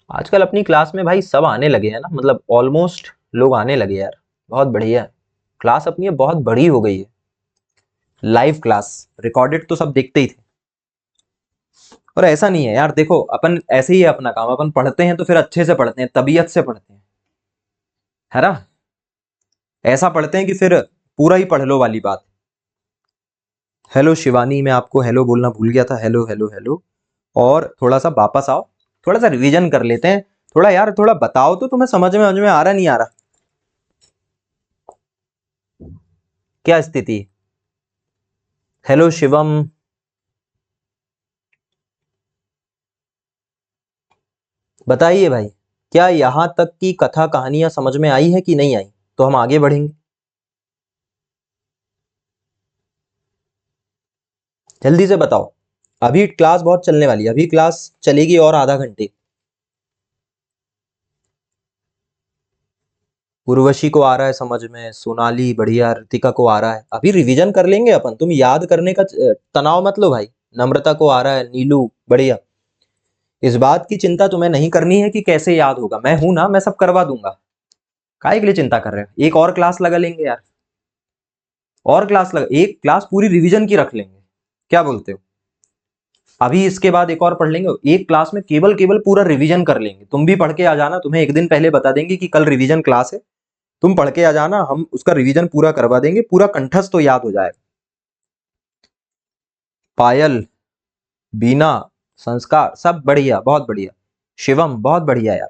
आजकल अपनी क्लास में भाई सब आने लगे हैं ना, मतलब ऑलमोस्ट लोग आने लगे यार, बहुत बढ़िया है। क्लास अपनी बहुत बड़ी हो गई है। लाइव क्लास, रिकॉर्डेड तो सब देखते ही थे। और ऐसा नहीं है यार, देखो अपन ऐसे ही है अपना काम, अपन पढ़ते हैं तो फिर अच्छे से पढ़ते हैं, तबीयत से पढ़ते हैं, है ना? ऐसा पढ़ते हैं कि फिर पूरा ही पढ़ लो वाली बात। हेलो शिवानी, मैं आपको हेलो बोलना भूल गया था। Hello hello hello. और थोड़ा सा वापस आओ, थोड़ा सा रिवीजन कर लेते हैं। थोड़ा यार, थोड़ा बताओ तो, तुम्हें समझ में आ रहा नहीं आ रहा? क्या स्थिति? हेलो शिवम, बताइए भाई, क्या यहां तक की कथा कहानियां समझ में आई है कि नहीं आई? तो हम आगे बढ़ेंगे। जल्दी से बताओ, अभी क्लास बहुत चलने वाली है, अभी क्लास चलेगी और आधा घंटे। उर्वशी को आ रहा है समझ में, सोनाली बढ़िया, ऋतिका को आ रहा है, अभी रिवीजन कर लेंगे अपन, तुम याद करने का तनाव मत लो भाई। नम्रता को आ रहा है, नीलू बढ़िया। इस बात की चिंता तुम्हें नहीं करनी है कि कैसे याद होगा, मैं हूं ना, मैं सब करवा दूंगा। काहे के लिए चिंता कर रहे हो, एक और क्लास लगा लेंगे यार, और क्लास लगा, एक क्लास पूरी रिवीजन की रख लेंगे, क्या बोलते हो? अभी इसके बाद एक और पढ़ लेंगे, एक क्लास में केवल केवल पूरा रिवीजन कर लेंगे। तुम भी पढ़ के आ जाना, तुम्हें एक दिन पहले बता देंगे कि कल रिवीजन क्लास है, तुम पढ़ के आ जाना, हम उसका रिवीजन पूरा करवा देंगे, पूरा कंठस्थ तो याद हो जाएगा। पायल, बीना, संस्कार सब बढ़िया, बहुत बढ़िया। शिवम बहुत बढ़िया यार,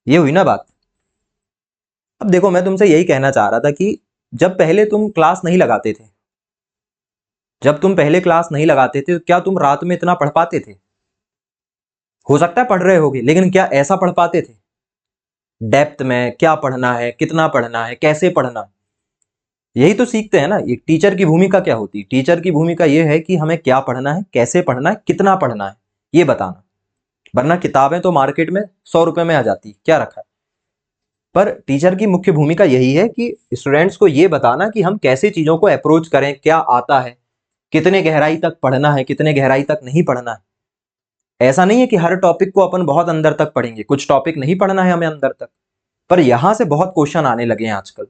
ये हुई ना बात। अब देखो मैं तुमसे यही कहना चाह रहा था कि जब पहले तुम क्लास नहीं लगाते थे, जब तुम पहले क्लास नहीं लगाते थे, तो क्या तुम रात में इतना पढ़ पाते थे? हो सकता है पढ़ रहे होगे, लेकिन क्या ऐसा पढ़ पाते थे? डेप्थ में क्या पढ़ना है, कितना पढ़ना है, कैसे पढ़ना है, यही तो सीखते हैं ना। एक टीचर की भूमिका क्या होती है? टीचर की भूमिका यह है कि हमें क्या पढ़ना है, कैसे पढ़ना है, कितना पढ़ना है, ये बताना। वरना किताबें तो मार्केट में 100 रुपए में आ जाती, क्या रखा है। पर टीचर की मुख्य भूमिका यही है कि स्टूडेंट्स को ये बताना कि हम कैसे चीजों को अप्रोच करें, क्या आता है, कितने गहराई तक पढ़ना है, कितने गहराई तक नहीं पढ़ना है। ऐसा नहीं है कि हर टॉपिक को अपन बहुत अंदर तक पढ़ेंगे, कुछ टॉपिक नहीं पढ़ना है हमें अंदर तक। पर यहां से बहुत क्वेश्चन आने लगे हैं आजकल,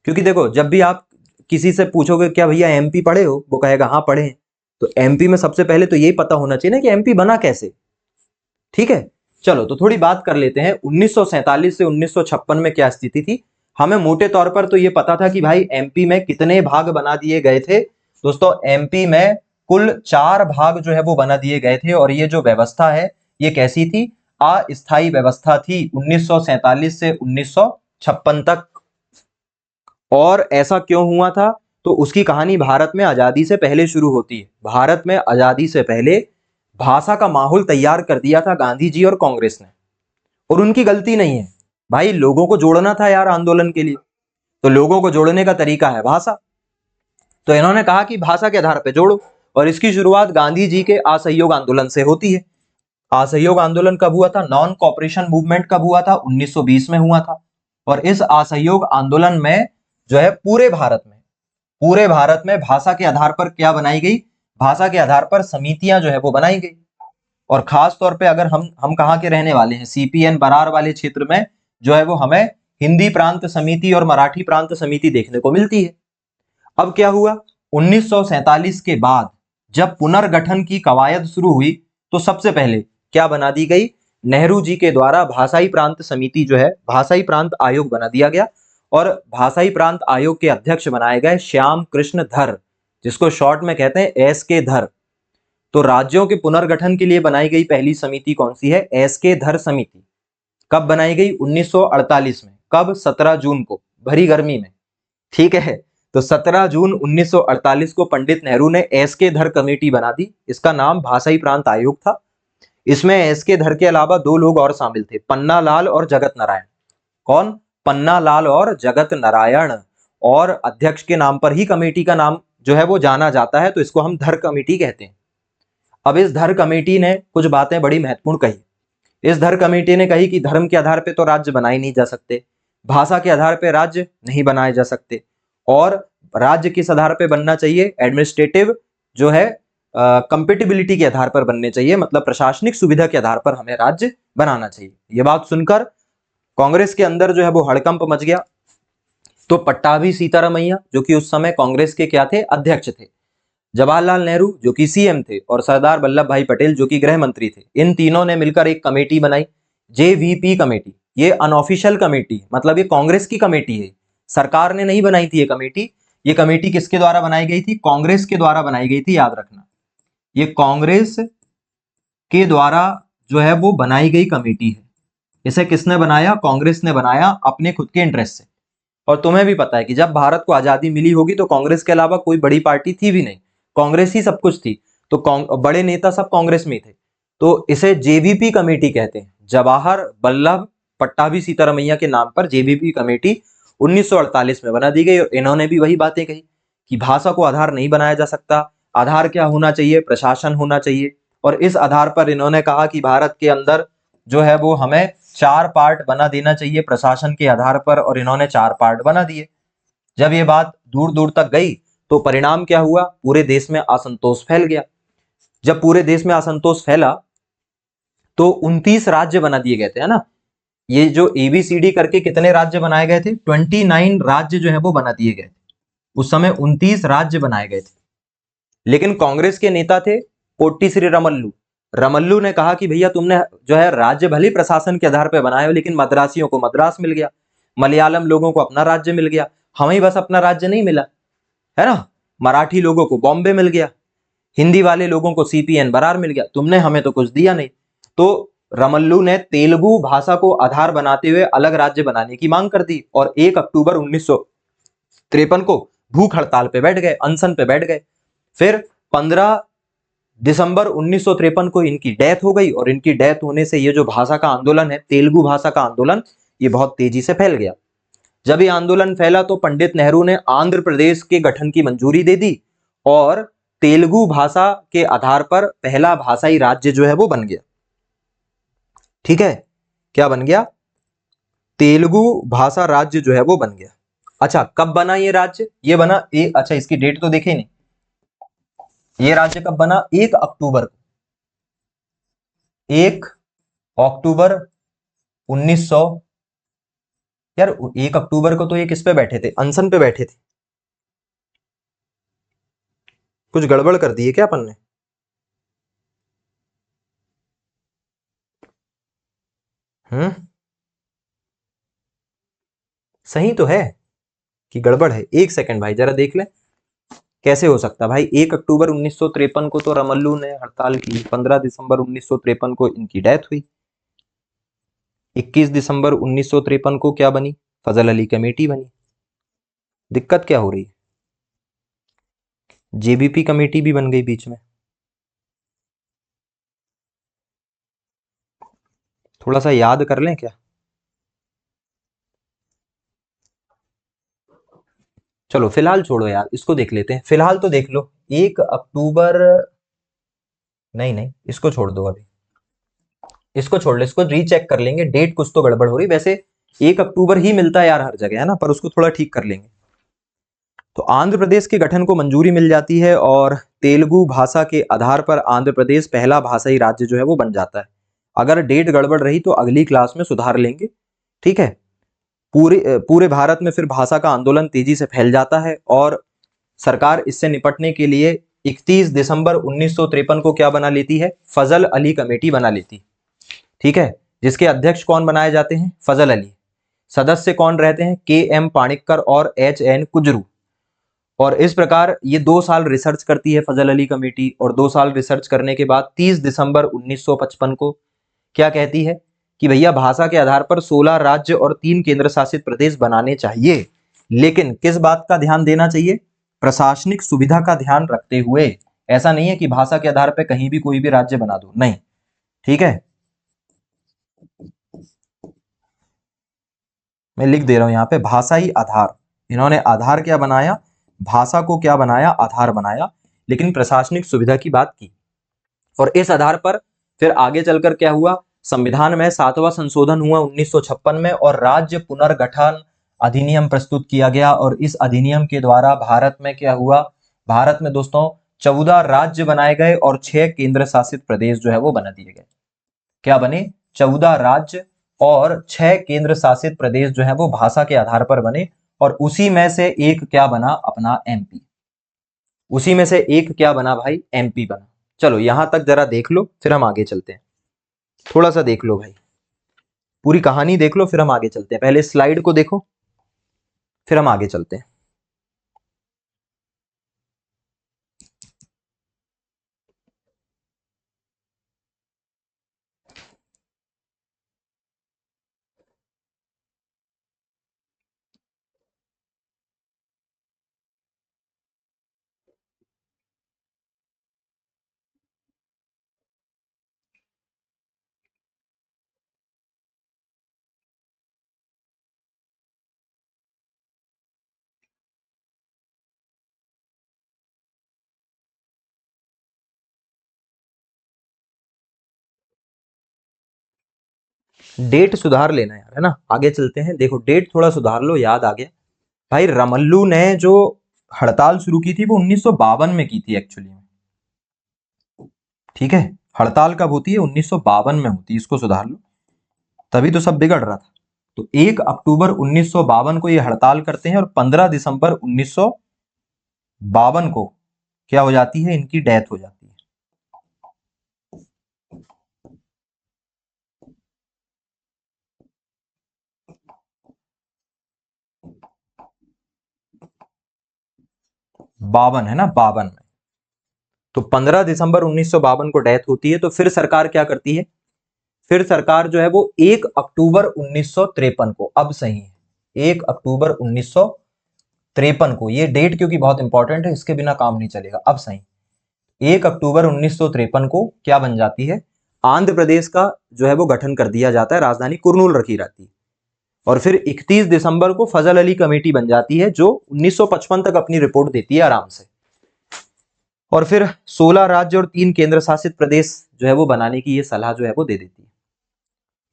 क्योंकि देखो जब भी आप किसी से पूछोगे क्या भैया एमपी पढ़े हो, वो कहेगा हाँ पढ़े हैं। तो एमपी में सबसे पहले तो यही पता होना चाहिए ना कि एमपी बना कैसे। ठीक है, चलो तो थोड़ी बात कर लेते हैं 1947 से 1956 में क्या स्थिति थी। हमें मोटे तौर पर तो ये पता था कि भाई एमपी में कितने भाग बना दिए गए थे। दोस्तों एमपी में कुल 4 भाग जो है वो बना दिए गए थे, और ये जो व्यवस्था है ये कैसी थी? अस्थायी व्यवस्था थी 1947 से 1956 तक। और ऐसा क्यों हुआ था? तो उसकी कहानी भारत में आजादी से पहले शुरू होती है। भारत में आजादी से पहले भाषा का माहौल तैयार कर दिया था गांधी जी और कांग्रेस ने, और उनकी गलती नहीं है भाई, लोगों को जोड़ना था यार आंदोलन के लिए, तो लोगों को जोड़ने का तरीका है भाषा। तो इन्होंने कहा कि भाषा के आधार पर जोड़ो, और इसकी शुरुआत गांधी जी के असहयोग आंदोलन से होती है। असहयोग आंदोलन कब हुआ था? नॉन कॉपरेशन मूवमेंट कब हुआ था? 1920 में हुआ था। और इस असहयोग आंदोलन में जो है पूरे भारत में भाषा के आधार पर क्या बनाई गई? भाषा के आधार पर समितियां जो है वो बनाई गई। और खास तौर पे अगर हम कहाँ के रहने वाले हैं, सीपीएन बरार वाले क्षेत्र में जो है वो हमें हिंदी प्रांत समिति और मराठी प्रांत समिति देखने को मिलती है। अब क्या हुआ? 1947 के बाद जब पुनर्गठन की कवायद शुरू हुई, तो सबसे पहले क्या बना दी गई? नेहरू जी के द्वारा भाषाई प्रांत समिति जो है, भाषाई प्रांत आयोग बना दिया गया, और भाषाई प्रांत आयोग के अध्यक्ष बनाए गए श्याम कृष्ण धर, जिसको शॉर्ट में कहते हैं एस के धर। तो राज्यों के पुनर्गठन के लिए बनाई गई पहली समिति कौन सी है? एस के धर समिति। कब बनाई गई? 1948 में। कब? 17 जून को, भरी गर्मी में। ठीक है, तो 17 जून 1948 को पंडित नेहरू ने एस के धर कमेटी बना दी। इसका नाम भाषाई प्रांत आयोग था। इसमें एस के धर के अलावा 2 लोग और शामिल थे, पन्ना लाल और जगत नारायण। कौन? पन्ना लाल और जगत नारायण। और अध्यक्ष के नाम पर ही कमेटी का नाम जो है वो जाना जाता है, तो इसको हम धर कमेटी कहते हैं। अब इस धर कमेटी ने कुछ बातें बड़ी महत्वपूर्ण कही। इस धर कमेटी ने कही कि धर्म के आधार पर तो राज्य बनाए नहीं जा सकते, भाषा के आधार पर राज्य नहीं बनाए जा सकते, और राज्य किस आधार पर बनना चाहिए? एडमिनिस्ट्रेटिव जो है कंपेटिबिलिटी के आधार पर बनने चाहिए, मतलब प्रशासनिक सुविधा के आधार पर हमें राज्य बनाना चाहिए। यह बात सुनकर कांग्रेस के अंदर जो है वो हड़कंप मच गया। तो पट्टाभी सीतारामैया जो कि उस समय कांग्रेस के क्या थे? अध्यक्ष थे, जवाहरलाल नेहरू जो कि सीएम थे, और सरदार वल्लभ भाई पटेल जो कि गृह मंत्री थे, इन तीनों ने मिलकर एक कमेटी बनाई, जेवीपी कमेटी। ये अनऑफिशियल कमेटी, मतलब ये कांग्रेस की कमेटी है, सरकार ने नहीं बनाई थी ये कमेटी। ये कमेटी किसके द्वारा बनाई गई थी? कांग्रेस के द्वारा बनाई गई थी, याद रखना। ये कांग्रेस के द्वारा जो है वो बनाई गई कमेटी है। इसे किसने बनाया? कांग्रेस ने बनाया, अपने खुद के इंटरेस्ट से। और तुम्हें भी पता है कि जब भारत को आजादी मिली होगी तो कांग्रेस के अलावा कोई बड़ी पार्टी थी भी नहीं, कांग्रेस ही सब कुछ थी। तो बड़े नेता सब कांग्रेस में थे। तो इसे जेवीपी कमेटी कहते हैं, जवाहर वल्लभ पट्टाभी सीतारामैया के नाम पर जेवीपी कमेटी 1948 में बना दी गई। और इन्होंने भी वही बातें कही कि भाषा को आधार नहीं बनाया जा सकता, आधार क्या होना चाहिए? प्रशासन होना चाहिए। और इस आधार पर इन्होंने कहा कि भारत के अंदर जो है वो हमें चार पार्ट बना देना चाहिए प्रशासन के आधार पर, और इन्होंने चार पार्ट बना दिए। जब ये बात दूर दूर तक गई तो परिणाम क्या हुआ, पूरे देश में असंतोष फैल गया। जब पूरे देश में असंतोष फैला तो 29 राज्य बना दिए गए थे, है ना। ये जो एबीसीडी करके कितने राज्य बनाए गए थे, 29 राज्य जो है वो बना दिए गए थे। उस समय 29 राज्य बनाए गए थे। लेकिन कांग्रेस के नेता थे पोट्टी श्री रमल्लू। रमल्लू ने कहा कि भैया तुमने जो है राज्य भले प्रशासन के आधार पर बनाए हो, लेकिन मद्रासियों को मद्रास मिल गया, मलयालम लोगों को अपना राज्य मिल गया, हमें बस अपना राज्य नहीं मिला, है ना। मराठी लोगों को बॉम्बे मिल गया, हिंदी वाले लोगों को सीपीएन बरार मिल गया, तुमने हमें तो कुछ दिया नहीं। तो रमल्लू ने तेलुगु भाषा को आधार बनाते हुए अलग राज्य बनाने की मांग कर दी, और 1 अक्टूबर 1953 को भूख हड़ताल पे बैठ गए, अनशन पे बैठ गए। फिर 15 दिसंबर 1953 को इनकी डेथ हो गई, और इनकी डेथ होने से ये जो भाषा का आंदोलन है, तेलुगु भाषा का आंदोलन, ये बहुत तेजी से फैल गया। जब ये आंदोलन फैला तो पंडित नेहरू ने आंध्र प्रदेश के गठन की मंजूरी दे दी, और तेलुगु भाषा के आधार पर पहला भाषाई राज्य जो है वो बन गया। ठीक है, क्या बन गया, तेलुगु भाषा राज्य जो है वो बन गया। अच्छा, कब बना ये राज्य, ये बना अच्छा इसकी डेट तो देखे नहीं, ये राज्य कब बना, 1 अक्टूबर को, 1 अक्टूबर 1900, यार 1 अक्टूबर को तो ये किस पे बैठे थे, अनशन पे बैठे थे। कुछ गड़बड़ कर दी है क्या अपन ने। हम्म, सही तो है कि गड़बड़ है, एक सेकंड भाई जरा देख ले कैसे हो सकता है। भाई 1 अक्टूबर 1953 को तो रमल्लू ने हड़ताल की, 15 दिसंबर 1953 को इनकी डेथ हुई, 21 दिसंबर 1953 को क्या बनी, फजल अली कमेटी बनी। दिक्कत क्या हो रही है, जेबीपी कमेटी भी बन गई बीच में। थोड़ा सा याद कर लें क्या, चलो फिलहाल छोड़ो यार, इसको देख लेते हैं, फिलहाल तो देख लो 1 अक्टूबर, नहीं नहीं इसको छोड़ दो अभी, इसको छोड़ लो, इसको रीचेक कर लेंगे, डेट कुछ तो गड़बड़ हो रही, वैसे 1 अक्टूबर ही मिलता है यार हर जगह, है ना, पर उसको थोड़ा ठीक कर लेंगे। तो आंध्र प्रदेश के गठन को मंजूरी मिल जाती है, और तेलुगु भाषा के आधार पर आंध्र प्रदेश पहला भाषाई राज्य जो है वो बन जाता है। अगर डेट गड़बड़ रही तो अगली क्लास में सुधार लेंगे, ठीक है। पूरे पूरे भारत में फिर भाषा का आंदोलन तेजी से फैल जाता है, और सरकार इससे निपटने के लिए 31 दिसंबर 1953 को क्या बना लेती है, फजल अली कमेटी बना लेती, ठीक है। जिसके अध्यक्ष कौन बनाए जाते हैं, फजल अली। सदस्य कौन रहते हैं, के एम पाणिक्कर और एच एन कुजरू। और इस प्रकार ये 2 साल रिसर्च करती है फजल अली कमेटी, और 2 साल रिसर्च करने के बाद 30 दिसंबर 1955 को क्या कहती है कि भैया भाषा के आधार पर 16 राज्य और 3 केंद्र शासित प्रदेश बनाने चाहिए, लेकिन किस बात का ध्यान देना चाहिए, प्रशासनिक सुविधा का ध्यान रखते हुए। ऐसा नहीं है कि भाषा के आधार पर कहीं भी कोई भी राज्य बना दो, नहीं, ठीक है। मैं लिख दे रहा हूं यहां पे भाषाई आधार, इन्होंने आधार क्या बनाया, भाषा को क्या बनाया, आधार बनाया, लेकिन प्रशासनिक सुविधा की बात की। और इस आधार पर फिर आगे चलकर क्या हुआ, संविधान में 7वां संशोधन हुआ 1956 में, और राज्य पुनर्गठन अधिनियम प्रस्तुत किया गया, और इस अधिनियम के द्वारा भारत में क्या हुआ, भारत में दोस्तों 14 राज्य बनाए गए और 6 केंद्र शासित प्रदेश जो है वो बना दिए गए। क्या बने, 14 राज्य और 6 केंद्र शासित प्रदेश जो है वो भाषा के आधार पर बने, और उसी में से एक क्या बना, अपना एमपी। उसी में से एक क्या बना भाई, एमपी बना। चलो यहां तक जरा देख लो, फिर हम आगे चलते हैं। थोड़ा सा देख लो भाई, पूरी कहानी देख लो, फिर हम आगे चलते हैं। पहले स्लाइड को देखो, फिर हम आगे चलते हैं। डेट सुधार लेना यार, है ना। आगे चलते हैं, देखो डेट थोड़ा सुधार लो, याद आ गया भाई। रमल्लू ने जो हड़ताल शुरू की थी वो 1952 में की थी एक्चुअली में, ठीक है। हड़ताल कब होती है? 1952 में होती है, इसको सुधार लो, तभी तो सब बिगड़ रहा था। तो 1 अक्टूबर 1952 को ये हड़ताल करते हैं और 15 दिसंबर 1952 को क्या हो जाती है? इनकी डेथ हो जाती है। बावन है ना, 52 में। तो 15 दिसंबर 1952 को डेथ होती है। तो फिर सरकार क्या करती है? फिर सरकार जो है वो 1 अक्टूबर 1953 को, अब सही है, 1 अक्टूबर 1953 को, ये डेट क्योंकि बहुत इंपॉर्टेंट है, इसके बिना काम नहीं चलेगा। अब सही, 1 अक्टूबर 1953 को क्या बन जाती है? आंध्र प्रदेश का जो है वो गठन कर दिया जाता है, राजधानी कुर्नूल रखी रहती है। और फिर 31 दिसंबर को फजल अली कमेटी बन जाती है, जो 1955 तक अपनी रिपोर्ट देती है आराम से। और फिर 16 राज्य और 3 केंद्र शासित प्रदेश जो है वो बनाने की ये सलाह जो है वो दे देती है,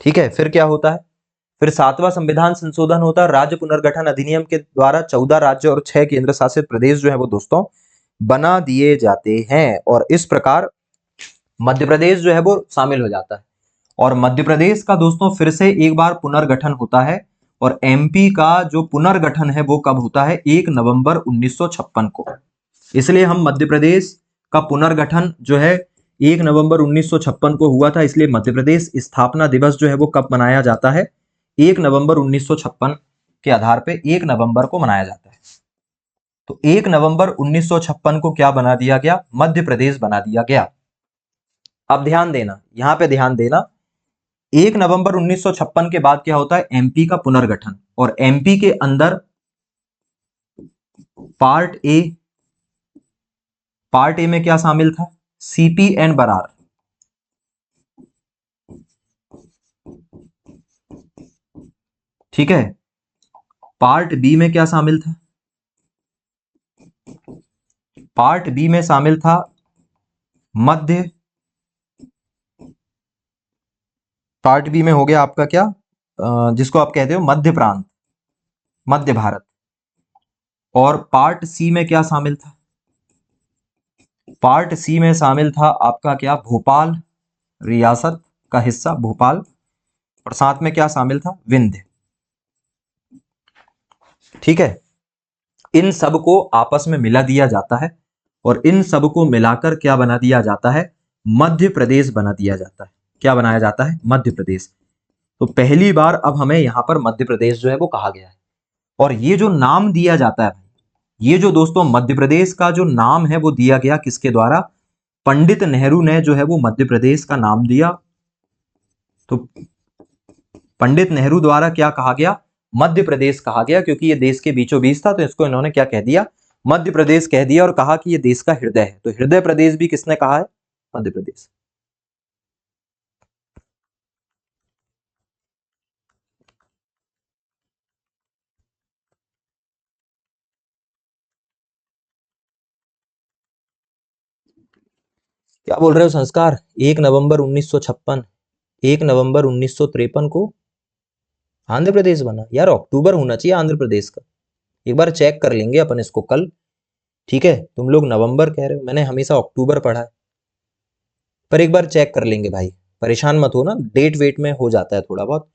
ठीक है। फिर क्या होता है? फिर 7वां संविधान संशोधन होता है, राज्य पुनर्गठन अधिनियम के द्वारा 14 राज्य और 6 केंद्र शासित प्रदेश जो है वो दोस्तों बना दिए जाते हैं। और इस प्रकार मध्य प्रदेश जो है वो शामिल हो जाता है। और मध्य प्रदेश का दोस्तों फिर से एक बार पुनर्गठन होता है। और एमपी का जो पुनर्गठन है वो कब होता है? 1 नवंबर 1956 को। इसलिए हम मध्य प्रदेश का पुनर्गठन जो है 1 नवंबर 1956 को हुआ था, इसलिए मध्य प्रदेश स्थापना दिवस जो है वो कब मनाया जाता है? 1 नवंबर 1956 के आधार पे 1 नवंबर को मनाया जाता है। तो 1 नवंबर 1956 को क्या बना दिया गया? मध्य प्रदेश बना दिया गया। अब ध्यान देना, यहां पे ध्यान देना, 1 नवंबर 1956 के बाद क्या होता है? एमपी का पुनर्गठन। और एमपी के अंदर पार्ट ए, पार्ट ए में क्या शामिल था? सीपी एंड बरार, ठीक है। पार्ट बी में क्या शामिल था? पार्ट बी में शामिल था मध्य, पार्ट बी में हो गया आपका क्या, जिसको आप कहते हो मध्य प्रांत, मध्य भारत। और पार्ट सी में क्या शामिल था? पार्ट सी में शामिल था आपका क्या? भोपाल रियासत का हिस्सा भोपाल। और साथ में क्या शामिल था? विंध्य, ठीक है। इन सब को आपस में मिला दिया जाता है और इन सब को मिलाकर क्या बना दिया जाता है? मध्य प्रदेश बना दिया जाता है। क्या बनाया जाता है? मध्य प्रदेश। तो पहली बार अब हमें यहां पर मध्य प्रदेश जो है वो कहा गया है। और ये जो नाम दिया जाता है, ये जो दोस्तों मध्य प्रदेश का जो नाम है वो दिया गया किसके द्वारा? पंडित नेहरू ने जो है वो मध्य प्रदेश का नाम दिया। तो पंडित नेहरू द्वारा क्या कहा गया? मध्य प्रदेश कहा गया, क्योंकि ये देश के बीचों बीच था, तो इसको इन्होंने क्या कह दिया? मध्य प्रदेश कह दिया। और कहा कि ये देश का हृदय है। तो हृदय प्रदेश भी किसने कहा है? मध्य प्रदेश। क्या बोल रहे हो संस्कार? 1 नवंबर 1956, 1 नवंबर 1953 को आंध्र प्रदेश बना। यार अक्टूबर होना चाहिए आंध्र प्रदेश का, एक बार चेक कर लेंगे अपन इसको कल, ठीक है। तुम लोग नवंबर कह रहे हो, मैंने हमेशा अक्टूबर पढ़ा है, पर एक बार चेक कर लेंगे भाई, परेशान मत हो ना, डेट वेट में हो जाता है थोड़ा बहुत।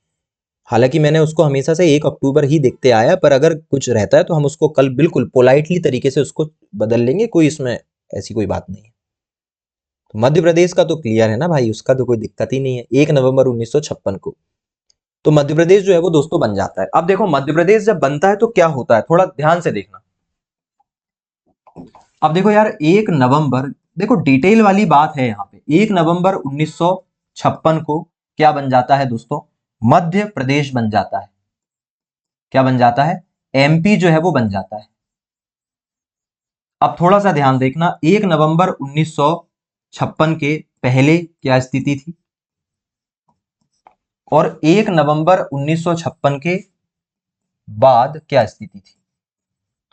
हालांकि मैंने उसको हमेशा से 1 अक्टूबर ही देखते आया, पर अगर कुछ रहता है तो हम उसको कल बिल्कुल पोलाइटली तरीके से उसको बदल लेंगे, कोई इसमें ऐसी कोई बात नहीं है। तो मध्य प्रदेश का तो क्लियर है ना भाई, उसका तो कोई दिक्कत ही नहीं है, 1 नवंबर 1956 को। तो मध्य प्रदेश जो है वो दोस्तों बन जाता है। अब देखो मध्य प्रदेश जब बनता है तो क्या होता है, थोड़ा ध्यान से देखना। अब देखो यार 1 नवंबर, देखो डिटेल वाली बात है यहाँ पे। 1 नवंबर 1956 को क्या बन जाता है दोस्तों? मध्य प्रदेश बन जाता है। क्या बन जाता है? एमपी जो है वो बन जाता है। अब थोड़ा सा ध्यान देखना, 1 नवंबर 1956 के पहले क्या स्थिति थी और 1 नवंबर 1956 के बाद क्या स्थिति थी,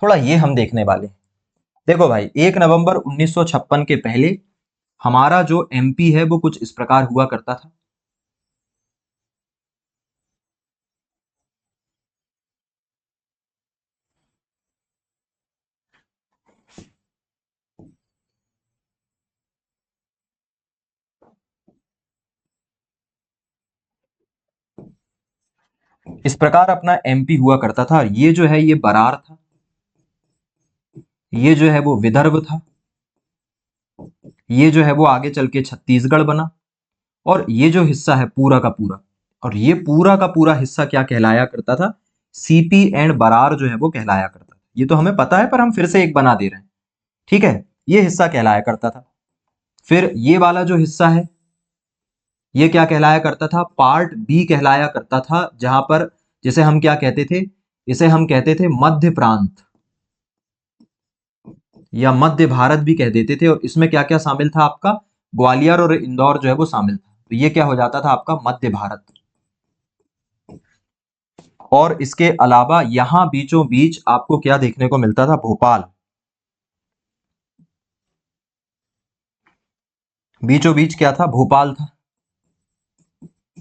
थोड़ा ये हम देखने वाले हैं। देखो भाई 1 नवंबर 1956 के पहले हमारा जो एमपी है वो कुछ इस प्रकार हुआ करता था। इस प्रकार अपना एमपी हुआ करता था। ये जो है ये बरार था, ये जो है वो विदर्भ था, ये जो है वो आगे चल के छत्तीसगढ़ बना, और ये जो हिस्सा है पूरा का पूरा, और ये पूरा का पूरा हिस्सा क्या कहलाया करता था, सीपी एंड बरार जो है वो कहलाया करता था। ये तो हमें पता है पर हम फिर से एक बना दे रहे हैं, ठीक है। ये हिस्सा कहलाया करता था। फिर ये वाला जो हिस्सा है ये क्या कहलाया करता था, पार्ट बी कहलाया करता था, जहां पर जिसे हम क्या कहते थे, इसे हम कहते थे मध्य प्रांत या मध्य भारत भी कह देते थे। और इसमें क्या क्या शामिल था आपका, ग्वालियर और इंदौर जो है वो शामिल था। तो ये क्या हो जाता था आपका मध्य भारत। और इसके अलावा यहां बीचों बीच आपको क्या देखने को मिलता था, भोपाल, बीचों बीच क्या था, भोपाल था।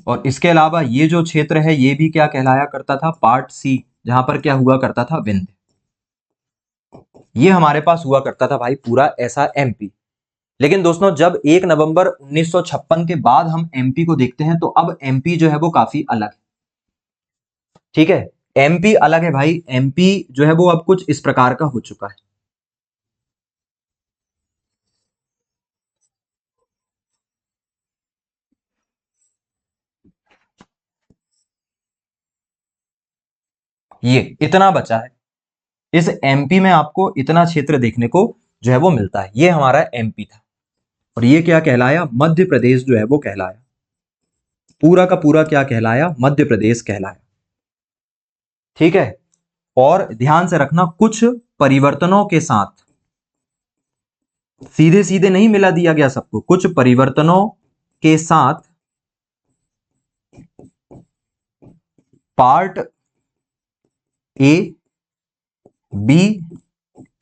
और इसके अलावा ये जो क्षेत्र है ये भी क्या कहलाया करता था, पार्ट सी, जहां पर क्या हुआ करता था, विंध्य। ये हमारे पास हुआ करता था भाई पूरा ऐसा एमपी। लेकिन दोस्तों जब 1 नवंबर 1956 के बाद हम एमपी को देखते हैं तो अब एमपी जो है वो काफी अलग है, ठीक है। एमपी अलग है भाई। एमपी जो है वो अब कुछ इस प्रकार का हो चुका है। ये इतना बचा है, इस एमपी में आपको इतना क्षेत्र देखने को जो है वो मिलता है। ये हमारा एमपी था। और ये क्या कहलाया, मध्य प्रदेश जो है वो कहलाया, पूरा का पूरा क्या कहलाया, मध्य प्रदेश कहलाया, ठीक है। और ध्यान से रखना, कुछ परिवर्तनों के साथ, सीधे सीधे नहीं मिला दिया गया सबको, कुछ परिवर्तनों के साथ पार्ट ए, बी,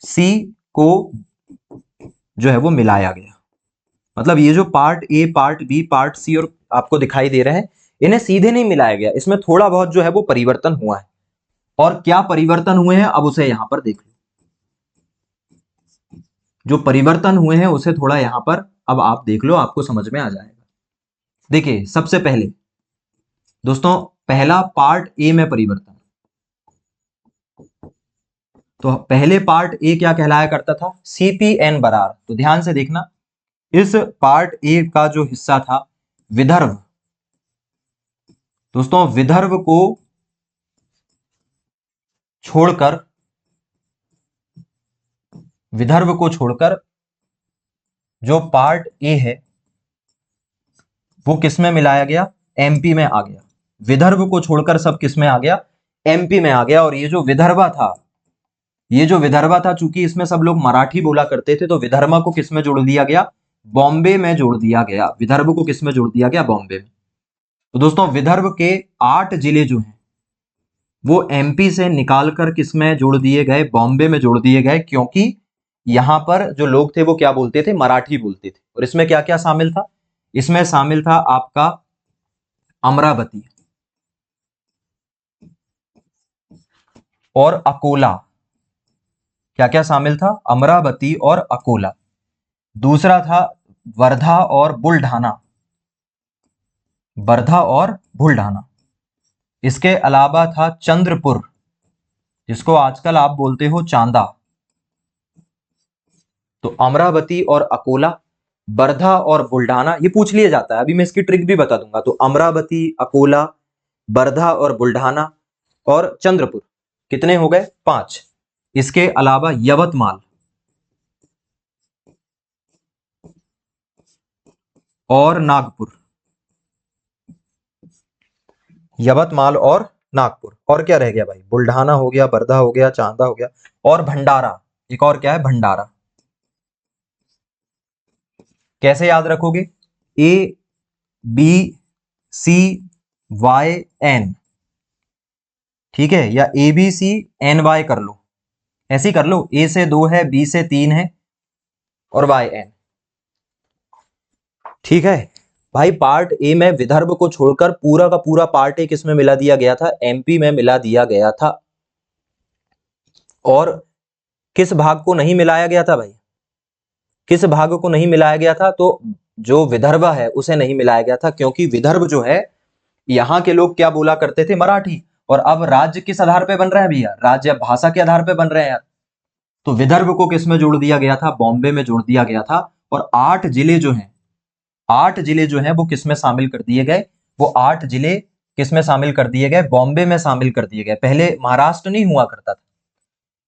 सी को जो है वो मिलाया गया। मतलब ये जो part A, part B, part C और आपको दिखाई दे रहे हैं, इन्हें सीधे नहीं मिलाया गया, इसमें थोड़ा बहुत जो है वो परिवर्तन हुआ है। और क्या परिवर्तन हुए हैं अब उसे यहां पर देख लो। जो परिवर्तन हुए हैं उसे थोड़ा यहां पर अब आप देख लो, आपको समझ में आ जाएगा। देखिए सबसे पहले दोस्तों, पहला पार्ट ए में परिवर्तन। तो पहले पार्ट ए क्या कहलाया करता था, सीपीएन बरार। तो ध्यान से देखना, इस पार्ट ए का जो हिस्सा था विदर्भ, दोस्तों विदर्भ को छोड़कर, विदर्भ को छोड़कर जो पार्ट ए है वो किस में मिलाया गया, एमपी में आ गया। विदर्भ को छोड़कर सब किस में आ गया, एमपी में आ गया। और ये जो विदर्भा था, ये जो विदर्भा था, चूंकि इसमें सब लोग मराठी बोला करते थे तो विदर्भा को किस में जोड़ दिया गया, बॉम्बे में जोड़ दिया गया। विदर्भ को किस में जोड़ दिया गया, बॉम्बे में। तो दोस्तों विदर्भ के 8 जिले जो हैं वो एमपी से निकालकर किस में जोड़ दिए गए, बॉम्बे में जोड़ दिए गए, क्योंकि यहां पर जो लोग थे वो क्या बोलते थे, मराठी बोलते थे। और इसमें क्या क्या शामिल था, इसमें शामिल था आपका अमरावती और अकोला। क्या क्या शामिल था, अमरावती और अकोला। दूसरा था वर्धा और बुल्ढाना, वर्धा और बुल्ढाना। इसके अलावा था चंद्रपुर, जिसको आजकल आप बोलते हो चांदा। तो अमरावती और अकोला, वर्धा और बुल्ढाना, ये पूछ लिया जाता है, अभी मैं इसकी ट्रिक भी बता दूंगा। तो अमरावती, अकोला, वर्धा और बुल्ढाना और चंद्रपुर, कितने हो गए, 5। इसके अलावा यवतमाल और नागपुर, यवतमाल और नागपुर। और क्या रह गया भाई, बुल्ढाना हो गया, वर्धा हो गया, चांदा हो गया, और भंडारा। एक और क्या है, भंडारा। कैसे याद रखोगे, A, B, C, Y, N, ठीक है। या A B C N Y कर लो, ऐसे ही कर लो। ए से 2 है, बी से 3 है और वाई एन, ठीक है भाई। पार्ट ए में विदर्भ को छोड़कर पूरा का पूरा पार्ट ए किस में मिला दिया गया था, एमपी में मिला दिया गया था। और किस भाग को नहीं मिलाया गया था भाई, किस भाग को नहीं मिलाया गया था, तो जो विदर्भ है उसे नहीं मिलाया गया था, क्योंकि विदर्भ जो है, यहां के लोग क्या बोला करते थे, मराठी। और अब राज्य किस आधार पे बन रहा है भैया? राज्य अब भाषा के आधार पे बन रहे हैं यार। तो विदर्भ को किस में जोड़ दिया गया था? बॉम्बे में जोड़ दिया गया था। और 8 जिले जो हैं वो किस में शामिल कर दिए गए? वो 8 जिले किस में शामिल कर दिए गए? बॉम्बे में शामिल कर दिए गए। पहले महाराष्ट्र नहीं हुआ करता था,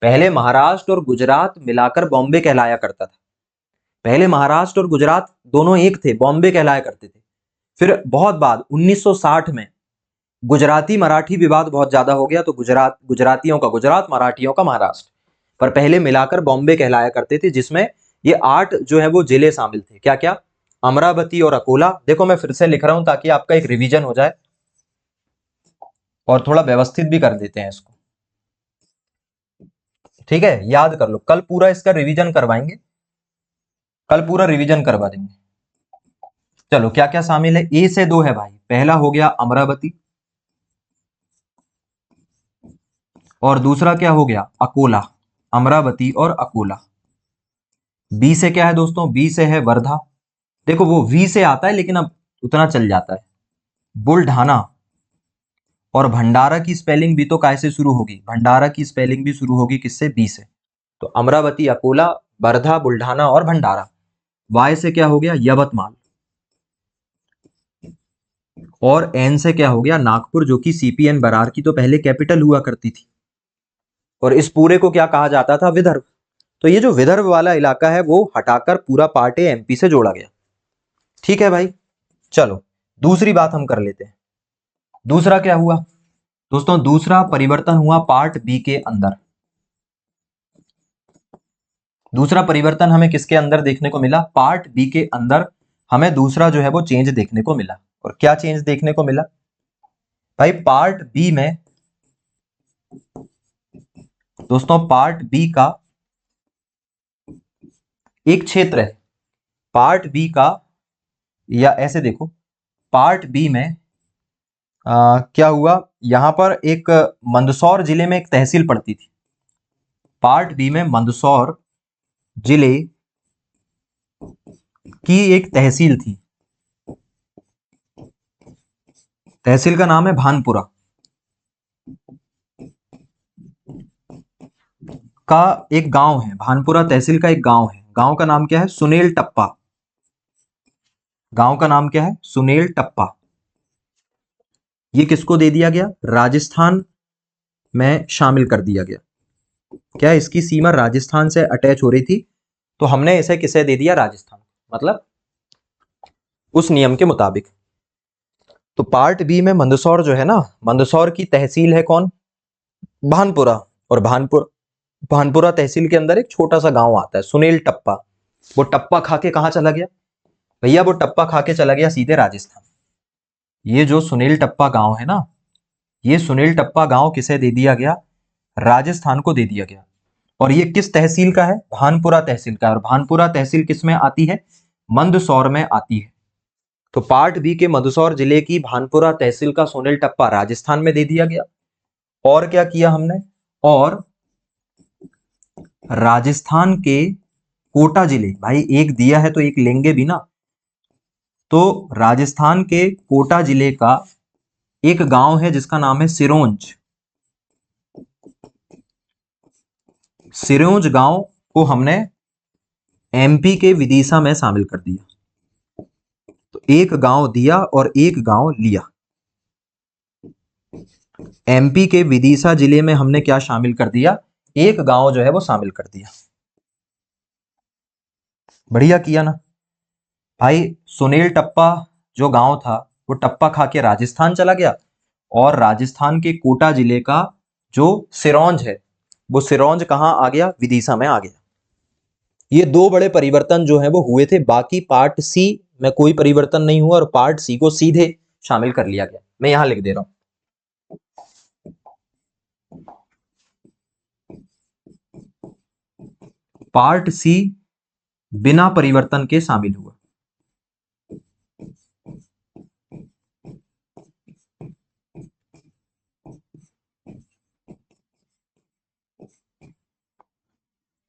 पहले महाराष्ट्र और गुजरात मिलाकर बॉम्बे कहलाया करता था। पहले महाराष्ट्र और गुजरात दोनों एक थे, बॉम्बे कहलाया करते थे। फिर बहुत बाद 1960 में गुजराती मराठी विवाद बहुत ज्यादा हो गया, तो गुजरातियों का गुजरात, मराठियों का महाराष्ट्र, पर पहले मिलाकर बॉम्बे कहलाया करते थे, जिसमें ये 8 जो है वो जिले शामिल थे। क्या क्या? अमरावती और अकोला। देखो मैं फिर से लिख रहा हूं ताकि आपका एक रिवीजन हो जाए और थोड़ा व्यवस्थित भी कर देते हैं इसको। ठीक है, याद कर लो, कल पूरा इसका रिवीजन करवाएंगे, कल पूरा रिवीजन करवा देंगे। चलो क्या क्या शामिल है? ए से 2 है भाई। पहला हो गया अमरावती, और दूसरा क्या हो गया? अकोला। अमरावती और अकोला। बी से क्या है दोस्तों? बी से है वर्धा। देखो वो वी से आता है लेकिन अब उतना चल जाता है। बुलढाना। और भंडारा की स्पेलिंग भी तो काय से शुरू होगी? भंडारा की स्पेलिंग भी शुरू होगी किससे? बी से। तो अमरावती, अकोला, वर्धा, बुल्ढाना और भंडारा। वाई से क्या हो गया? यवतमाल। और एन से क्या हो गया? नागपुर, जो कि सीपीएन बरार की तो पहले कैपिटल हुआ करती थी। और इस पूरे को क्या कहा जाता था? विदर्भ। तो ये जो विदर्भ वाला इलाका है वो हटाकर पूरा पार्ट ए एमपी से जोड़ा गया। ठीक है भाई, चलो दूसरी बात हम कर लेते हैं। दूसरा क्या हुआ दोस्तों? दूसरा परिवर्तन हुआ पार्ट बी के अंदर। दूसरा परिवर्तन हमें किसके अंदर देखने को मिला? पार्ट बी के अंदर हमें दूसरा जो है वो चेंज देखने को मिला। और क्या चेंज देखने को मिला भाई? पार्ट बी में दोस्तों, पार्ट बी का एक क्षेत्र है। पार्ट बी का, या ऐसे देखो, पार्ट बी में क्या हुआ? यहां पर एक मंदसौर जिले में एक तहसील पड़ती थी। पार्ट बी में मंदसौर जिले की एक तहसील थी। तहसील का नाम है भानपुरा। का एक गांव है, भानपुरा तहसील का एक गांव है। गांव का नाम क्या है? सुनेल टप्पा। गांव का नाम क्या है? सुनेल टप्पा। ये किसको दे दिया गया? राजस्थान में शामिल कर दिया गया। क्या इसकी सीमा राजस्थान से अटैच हो रही थी, तो हमने इसे किसे दे दिया? राजस्थान, मतलब उस नियम के मुताबिक। तो पार्ट बी में मंदसौर जो है ना, मंदसौर की तहसील है कौन? भानपुरा। और भानपुरा तहसील के अंदर एक छोटा सा गांव आता है सुनेल टप्पा। वो टप्पा खा के कहां चला गया भैया? वो टप्पा खा के चला गया सीधे राजस्थान। ये जो सुनील टप्पा गांव है ना, ये सुनील टप्पा गांव किसे दे दिया गया? राजस्थान को दे दिया गया। और ये किस तहसील का है? भानपुरा तहसील का। और भानपुरा तहसील किस में आती है? मंदसौर में आती है। तो पार्ट बी के मंदसौर जिले की भानपुरा तहसील का सुनील टप्पा राजस्थान में दे दिया गया। और क्या किया हमने? और राजस्थान के कोटा जिले, भाई एक दिया है तो एक लेंगे भी ना, तो राजस्थान के कोटा जिले का एक गांव है जिसका नाम है सिरोंज। सिरोंज गांव को हमने एमपी के विदिशा में शामिल कर दिया। तो एक गांव दिया और एक गांव लिया। एमपी के विदिशा जिले में हमने क्या शामिल कर दिया? एक गांव जो है वो शामिल कर दिया। बढ़िया किया ना भाई। सुनील टप्पा जो गांव था वो टप्पा खा के राजस्थान चला गया, और राजस्थान के कोटा जिले का जो सिरोंज है वो सिरोंज कहां आ गया? विदिशा में आ गया। ये दो बड़े परिवर्तन जो है वो हुए थे। बाकी पार्ट सी में कोई परिवर्तन नहीं हुआ, और पार्ट सी को सीधे शामिल कर लिया गया। मैं यहां लिख दे रहा हूं, पार्ट सी बिना परिवर्तन के शामिल हुआ।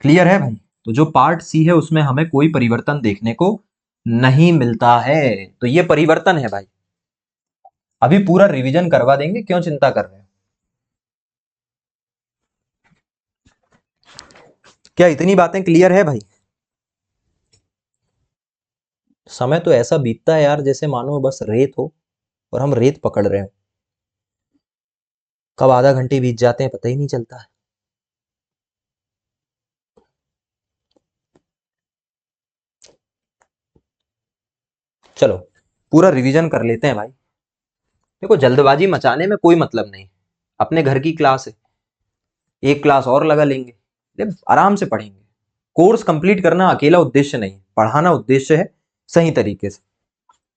क्लियर है भाई? तो जो पार्ट सी है उसमें हमें कोई परिवर्तन देखने को नहीं मिलता है। तो ये परिवर्तन है भाई। अभी पूरा रिवीजन करवा देंगे, क्यों चिंता कर रहे हैं। क्या इतनी बातें क्लियर है भाई? समय तो ऐसा बीतता है यार जैसे मानो बस रेत हो और हम रेत पकड़ रहे हैं। कब आधा घंटे बीत जाते हैं पता ही नहीं चलता है। चलो पूरा रिवीजन कर लेते हैं भाई। देखो जल्दबाजी मचाने में कोई मतलब नहीं। अपने घर की क्लास है, एक क्लास और लगा लेंगे, आराम से पढ़ेंगे। कोर्स कंप्लीट करना अकेला उद्देश्य नहीं, पढ़ाना उद्देश्य है सही तरीके से।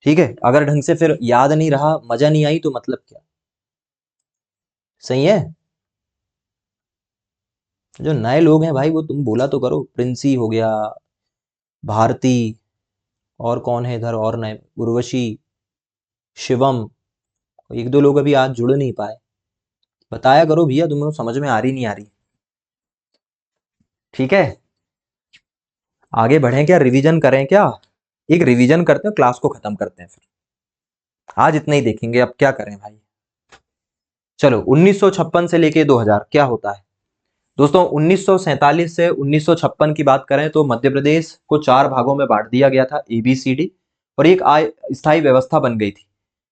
ठीक है, अगर ढंग से फिर याद नहीं रहा, मजा नहीं आई तो मतलब क्या? सही है। जो नए लोग हैं भाई वो तुम बोला तो करो। प्रिंसी हो गया, भारती, और कौन है इधर और नए? उर्वशी, शिवम। एक दो लोग अभी आज जुड़ नहीं पाए। बताया करो भैया, तुम्हें समझ में आ रही नहीं आ रही? ठीक है, आगे बढ़ें क्या, रिवीजन करें क्या? एक रिवीजन करते हैं, क्लास को खत्म करते हैं फिर। आज इतना ही देखेंगे, अब क्या करें भाई। चलो 1956 से लेके 2000 क्या होता है दोस्तों। 1947 से 1956 की बात करें तो मध्य प्रदेश को 4 भागों में बांट दिया गया था, ABCD, और एक स्थायी व्यवस्था बन गई थी।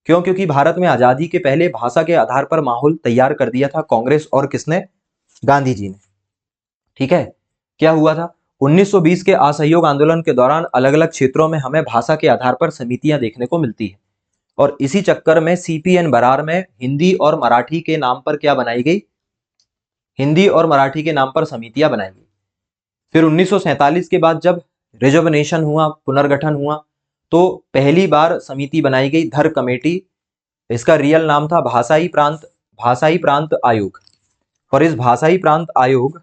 क्यों? क्योंकि भारत में आजादी के पहले भाषा के आधार पर माहौल तैयार कर दिया था कांग्रेस और किसने? गांधी जी ने। ठीक है, क्या हुआ था? 1920 के असहयोग आंदोलन के दौरान अलग अलग क्षेत्रों में हमें भाषा के आधार पर समितियां देखने को मिलती है, और इसी चक्कर में CPN बरार में हिंदी और मराठी के नाम पर क्या बनाई गई? हिंदी और मराठी के नाम पर समितियां बनाई गई। फिर 1947 के बाद जब रिजर्वेशन हुआ, पुनर्गठन हुआ, तो पहली बार समिति बनाई गई धर कमेटी। इसका रियल नाम था भाषाई प्रांत आयोग। और इस भाषाई प्रांत आयोग,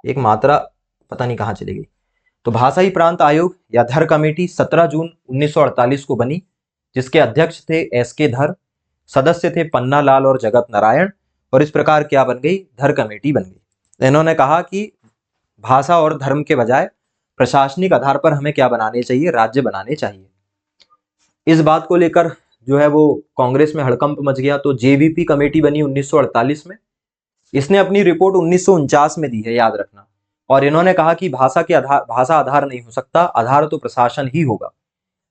एक मात्रा पता नहीं कहां चली गई, तो भाषाई प्रांत आयोग या धर कमेटी 17 जून 1948 को बनी, जिसके अध्यक्ष थे SK धर, सदस्य थे पन्ना लाल और जगत नारायण। और इस प्रकार क्या बन गई? धर कमेटी बन गई। इन्होंने कहा कि भाषा और धर्म के बजाय प्रशासनिक आधार पर हमें क्या बनाने चाहिए? राज्य बनाने चाहिए। इस बात को लेकर जो है वो कांग्रेस में हड़कंप मच गया, तो JVP कमेटी बनी 1948 में। इसने अपनी रिपोर्ट 1949 में दी है, याद रखना। और इन्होंने कहा कि भाषा आधार नहीं हो सकता, आधार तो प्रशासन ही होगा।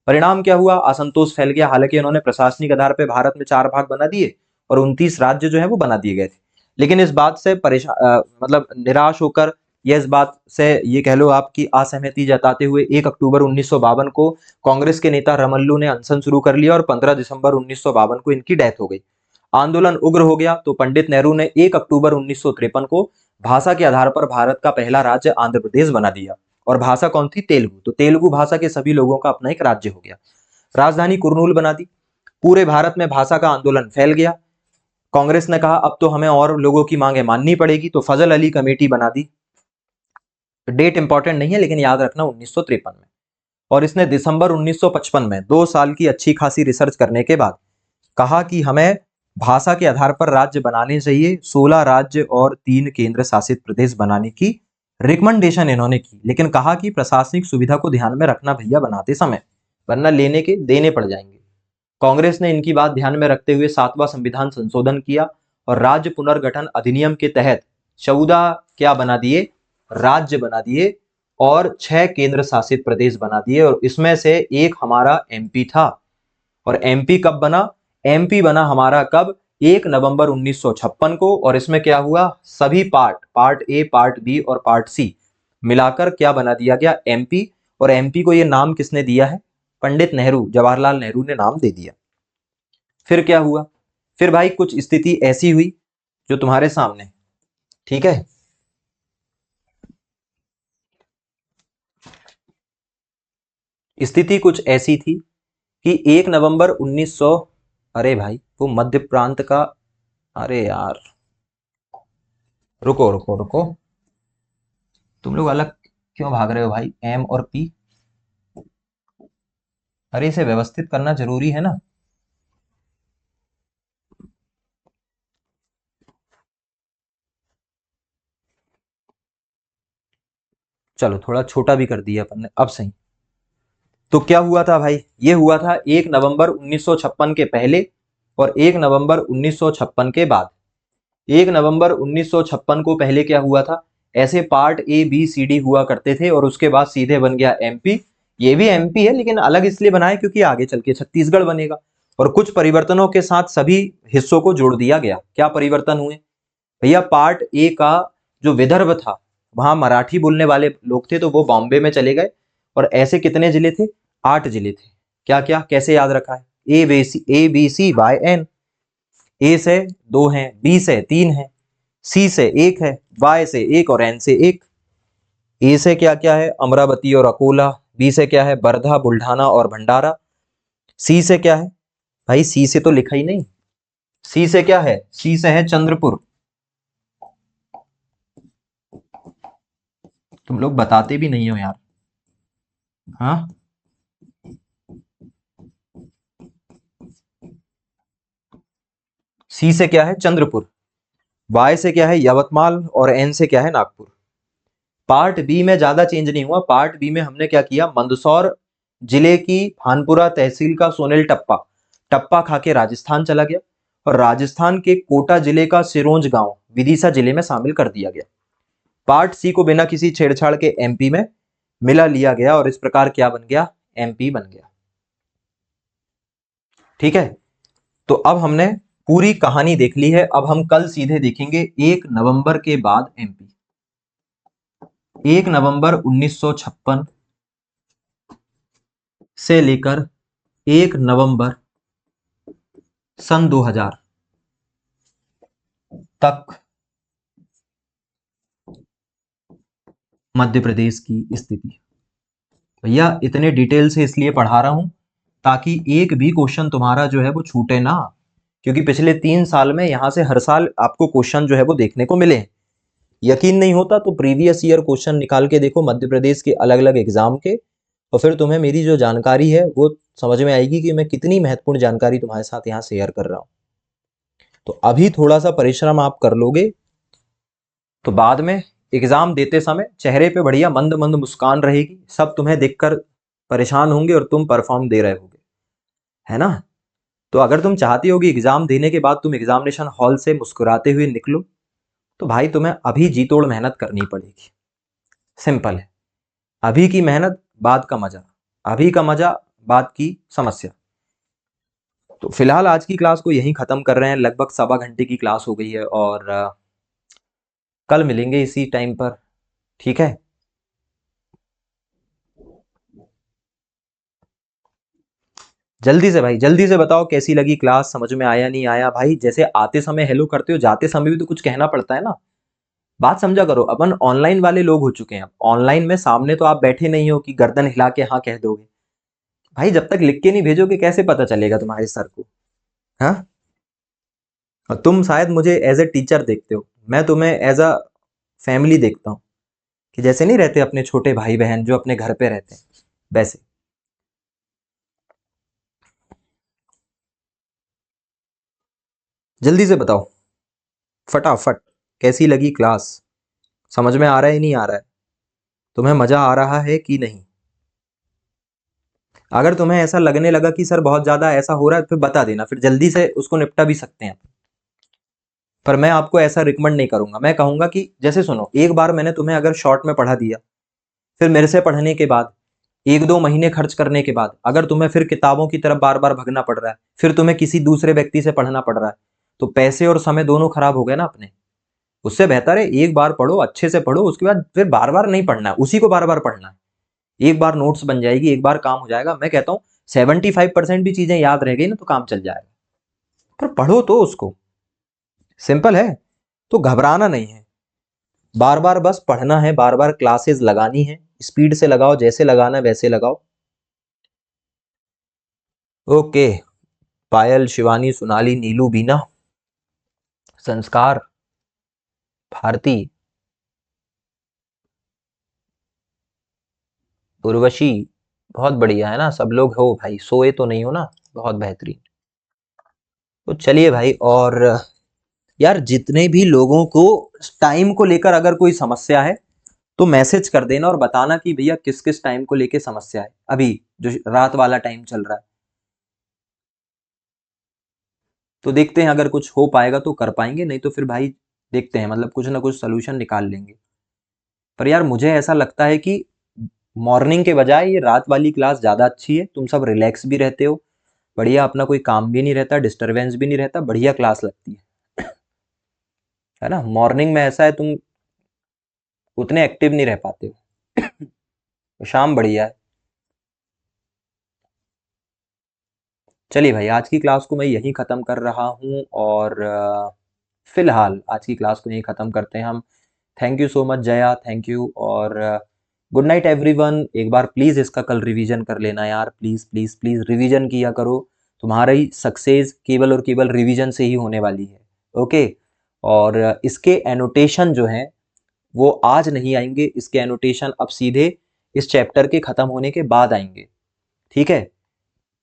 परिणाम क्या हुआ? असंतोष फैल गया। हालांकि इन्होंने प्रशासनिक आधार पर भारत में 4 भाग बना दिए और 29 राज्य जो है वो बना दिए गए थे। लेकिन इस बात से मतलब निराश होकर, या इस बात से ये कह लो आपकी असहमति जताते हुए 1 अक्टूबर 1952 को कांग्रेस के नेता रमल्लू ने अनशन शुरू कर लिया और 15 दिसंबर 1952 को इनकी डेथ हो गई। आंदोलन उग्र हो गया, तो पंडित नेहरू ने 1 अक्टूबर 1953 को भाषा के आधार पर भारत का पहला राज्य आंध्र प्रदेश बना दिया। और भाषा कौन थी? तेलुगु। तो तेलुगु भाषा के सभी लोगों का अपना एक राज्य हो गया। राजधानी कुर्नूल बना दी। पूरे भारत में भाषा का आंदोलन फैल गया। कांग्रेस ने कहा अब तो हमें और लोगों की मांगे माननी पड़ेगी, तो फजल अली कमेटी बना दी। डेट इंपॉर्टेंट नहीं है लेकिन याद रखना 1953 में। और इसने दिसंबर 1955 में 2 साल की अच्छी खासी रिसर्च करने के बाद कहा कि हमें भाषा के आधार पर राज्य बनाने चाहिए। 16 राज्य और 3 केंद्र शासित प्रदेश बनाने की रिकमेंडेशन इन्होंने की, लेकिन कहा कि प्रशासनिक सुविधा को ध्यान में रखना भैया बनाते समय, वरना लेने के देने पड़ जाएंगे। कांग्रेस ने इनकी बात ध्यान में रखते हुए 7वां संविधान संशोधन किया और राज्य पुनर्गठन अधिनियम के तहत 14 क्या बना दिए? राज्य बना दिए और 6 केंद्र शासित प्रदेश बना दिए। और इसमें से एक हमारा MP था। और MP कब बना? MP बना हमारा कब? 1 नवंबर 1956 को। और इसमें क्या हुआ? सभी पार्ट A, पार्ट B और पार्ट C मिलाकर क्या बना दिया गया? MP। और MP को ये नाम किसने दिया है? पंडित नेहरू, जवाहरलाल नेहरू ने नाम दे दिया। फिर क्या हुआ? फिर भाई कुछ स्थिति ऐसी हुई जो तुम्हारे सामने, ठीक है। स्थिति कुछ ऐसी थी कि 1 नवंबर 1900, अरे भाई वो मध्य प्रांत का, अरे यार रुको रुको रुको, तुम लोग अलग क्यों भाग रहे हो भाई? M और P, अरे इसे व्यवस्थित करना जरूरी है ना। चलो थोड़ा छोटा भी कर दिया अपन ने, अब सही। तो क्या हुआ था भाई? ये हुआ था 1 नवंबर 1956 के पहले और 1 नवंबर 1956 के बाद। 1 नवंबर 1956 को पहले क्या हुआ था? ऐसे part A B C D हुआ करते थे और उसके बाद सीधे बन गया एमपी। ये भी एमपी है लेकिन अलग इसलिए बना है क्योंकि आगे चल के छत्तीसगढ़ बनेगा। और कुछ परिवर्तनों के साथ सभी हिस्सों को जोड़ दिया गया। क्या परिवर्तन हुए भैया? पार्ट ए का जो विदर्भ था वहां मराठी बोलने वाले लोग थे तो वो बॉम्बे में चले गए। और ऐसे कितने जिले थे? 8 जिले थे। क्या क्या कैसे याद रखा है? A B C Y N। ए से 2 हैं, बी से 3 हैं, सी से 1 है, वाई से 1 और एन से 1। ए से क्या क्या है? अमरावती और अकोला। बी से क्या है? वर्धा, बुल्ढाना और भंडारा। सी से क्या है भाई? सी से तो लिखा ही नहीं। सी से क्या है? सी से है चंद्रपुर। तुम लोग बताते भी नहीं हो यार। हाँ, सी से क्या है? चंद्रपुर। वाई से क्या है? यवतमाल और एन से क्या है? नागपुर। पार्ट बी में ज्यादा चेंज नहीं हुआ। पार्ट बी में हमने क्या किया? मंदसौर जिले की भानपुरा तहसील का सोनेल टप्पा टप्पा खा के राजस्थान चला गया और राजस्थान के कोटा जिले का सिरोंज गांव विदिशा जिले में शामिल कर दिया गया। पार्ट सी को बिना किसी छेड़छाड़ के एमपी में मिला लिया गया और इस प्रकार क्या बन गया? एमपी बन गया। ठीक है, तो अब हमने पूरी कहानी देख ली है। अब हम कल सीधे देखेंगे 1 नवंबर के बाद एमपी। 1 नवंबर 1956 से लेकर 1 नवंबर सन 2000 तक मध्य प्रदेश की स्थिति। भैया इतने डिटेल से इसलिए पढ़ा रहा हूं ताकि एक भी क्वेश्चन तुम्हारा जो है वो छूटे ना। क्योंकि पिछले 3 साल में यहां से हर साल आपको क्वेश्चन जो है वो देखने को मिले। यकीन नहीं होता तो प्रीवियस ईयर क्वेश्चन निकाल के देखो मध्य प्रदेश के अलग अलग एग्जाम के, और फिर तुम्हें मेरी जो जानकारी है वो समझ में आएगी कि मैं कितनी महत्वपूर्ण जानकारी तुम्हारे साथ यहाँ शेयर कर रहा हूँ। तो अभी थोड़ा सा परिश्रम आप कर लोगे तो बाद में एग्जाम देते समय चेहरे पे बढ़िया मंद मंद मुस्कान रहेगी। सब तुम्हें देखकर परेशान होंगे और तुम परफॉर्म दे रहे होगे, है ना? तो अगर तुम चाहती हो कि एग्जाम देने के बाद तुम एग्जामिनेशन हॉल से मुस्कुराते हुए निकलो तो भाई तुम्हें अभी जी तोड़ मेहनत करनी पड़ेगी। सिंपल है। अभी की मेहनत बाद का मजा, अभी का मजा बाद की समस्या। तो फिलहाल आज की क्लास को यहीं खत्म कर रहे हैं। लगभग 1.25 घंटे की क्लास हो गई है और कल मिलेंगे इसी टाइम पर। ठीक है, जल्दी से भाई जल्दी से बताओ कैसी लगी क्लास, समझ में आया नहीं आया? भाई जैसे आते समय हेलो करते हो जाते समय भी तो कुछ कहना पड़ता है ना। बात समझा करो। अपन ऑनलाइन वाले लोग हो चुके हैं। अब ऑनलाइन में सामने तो आप बैठे नहीं हो कि गर्दन हिला के हाँ कह दोगे। भाई जब तक लिख के नहीं भेजोगे कैसे पता चलेगा तुम्हारे सर को? हाँ, और तुम शायद मुझे एज ए टीचर देखते हो, मैं तुम्हें एज अ फैमिली देखता हूँ। कि जैसे नहीं रहते अपने छोटे भाई बहन जो अपने घर पे रहते हैं वैसे। जल्दी से बताओ फटाफट कैसी लगी क्लास, समझ में आ रहा है नहीं आ रहा है? तुम्हें मजा आ रहा है कि नहीं? अगर तुम्हें ऐसा लगने लगा कि सर बहुत ज्यादा ऐसा हो रहा है फिर बता देना, फिर जल्दी से उसको निपटा भी सकते हैं। पर मैं आपको ऐसा रिकमेंड नहीं करूंगा। मैं कहूंगा कि जैसे सुनो, एक बार मैंने तुम्हें अगर शॉर्ट में पढ़ा दिया, फिर मेरे से पढ़ने के बाद 1-2 महीने खर्च करने के बाद अगर तुम्हें फिर किताबों की तरफ बार बार भगना पड़ रहा है, फिर तुम्हें किसी दूसरे व्यक्ति से पढ़ना पड़ रहा है, तो पैसे और समय दोनों खराब हो गए ना अपने। उससे बेहतर है एक बार पढ़ो, अच्छे से पढ़ो, उसके बाद फिर बार बार नहीं पढ़ना है, उसी को बार बार पढ़ना है। एक बार नोट्स बन जाएगी, एक बार काम हो जाएगा। मैं कहता हूँ 75% भी चीजें याद रह गई ना तो काम चल जाएगा। पर पढ़ो तो उसको, सिंपल है। तो घबराना नहीं है, बार बार बस पढ़ना है, बार बार क्लासेस लगानी है, स्पीड से लगाओ, जैसे लगाना है वैसे लगाओ। ओके। पायल, शिवानी, सोनाली, नीलू, बीना, संस्कार, भारती, उर्वशी, बहुत बढ़िया है ना? सब लोग हो भाई, सोए तो नहीं हो ना? बहुत बेहतरीन। तो चलिए भाई, और यार जितने भी लोगों को टाइम को लेकर अगर कोई समस्या है तो मैसेज कर देना और बताना कि भैया किस किस टाइम को लेकर समस्या है। अभी जो रात वाला टाइम चल रहा है तो देखते हैं, अगर कुछ हो पाएगा तो कर पाएंगे, नहीं तो फिर भाई देखते हैं, मतलब कुछ ना कुछ सोल्यूशन निकाल लेंगे। पर यार मुझे ऐसा लगता है कि मॉर्निंग के बजाय ये रात वाली क्लास ज़्यादा अच्छी है। तुम सब रिलैक्स भी रहते हो, बढ़िया, अपना कोई काम भी नहीं रहता, डिस्टरबेंस भी नहीं रहता, बढ़िया क्लास लगती है ना। मॉर्निंग में ऐसा है तुम उतने एक्टिव नहीं रह पाते हो। शाम बढ़िया है। चलिए भाई, आज की क्लास को मैं यहीं ख़त्म कर रहा हूँ और फिलहाल आज की क्लास को यहीं ख़त्म करते हैं हम। Thank you so much Jaya, thank you, और गुड नाइट एवरीवन। एक बार प्लीज़ इसका कल रिवीजन कर लेना यार, प्लीज़ प्लीज़ प्लीज़ रिवीजन किया करो। तुम्हारी सक्सेस केवल और केवल रिवीजन से ही होने वाली है। ओके, और इसके एनोटेशन जो हैं वो आज नहीं आएंगे, इसके एनोटेशन अब सीधे इस चैप्टर के ख़त्म होने के बाद आएंगे। ठीक है,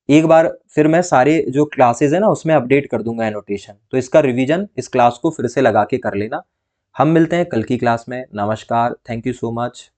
एक बार फिर मैं सारे जो क्लासेस है ना उसमें अपडेट कर दूंगा एनोटेशन, तो इसका रिवीजन इस क्लास को फिर से लगा के कर लेना। हम मिलते हैं कल की क्लास में। नमस्कार, थैंक यू सो मच।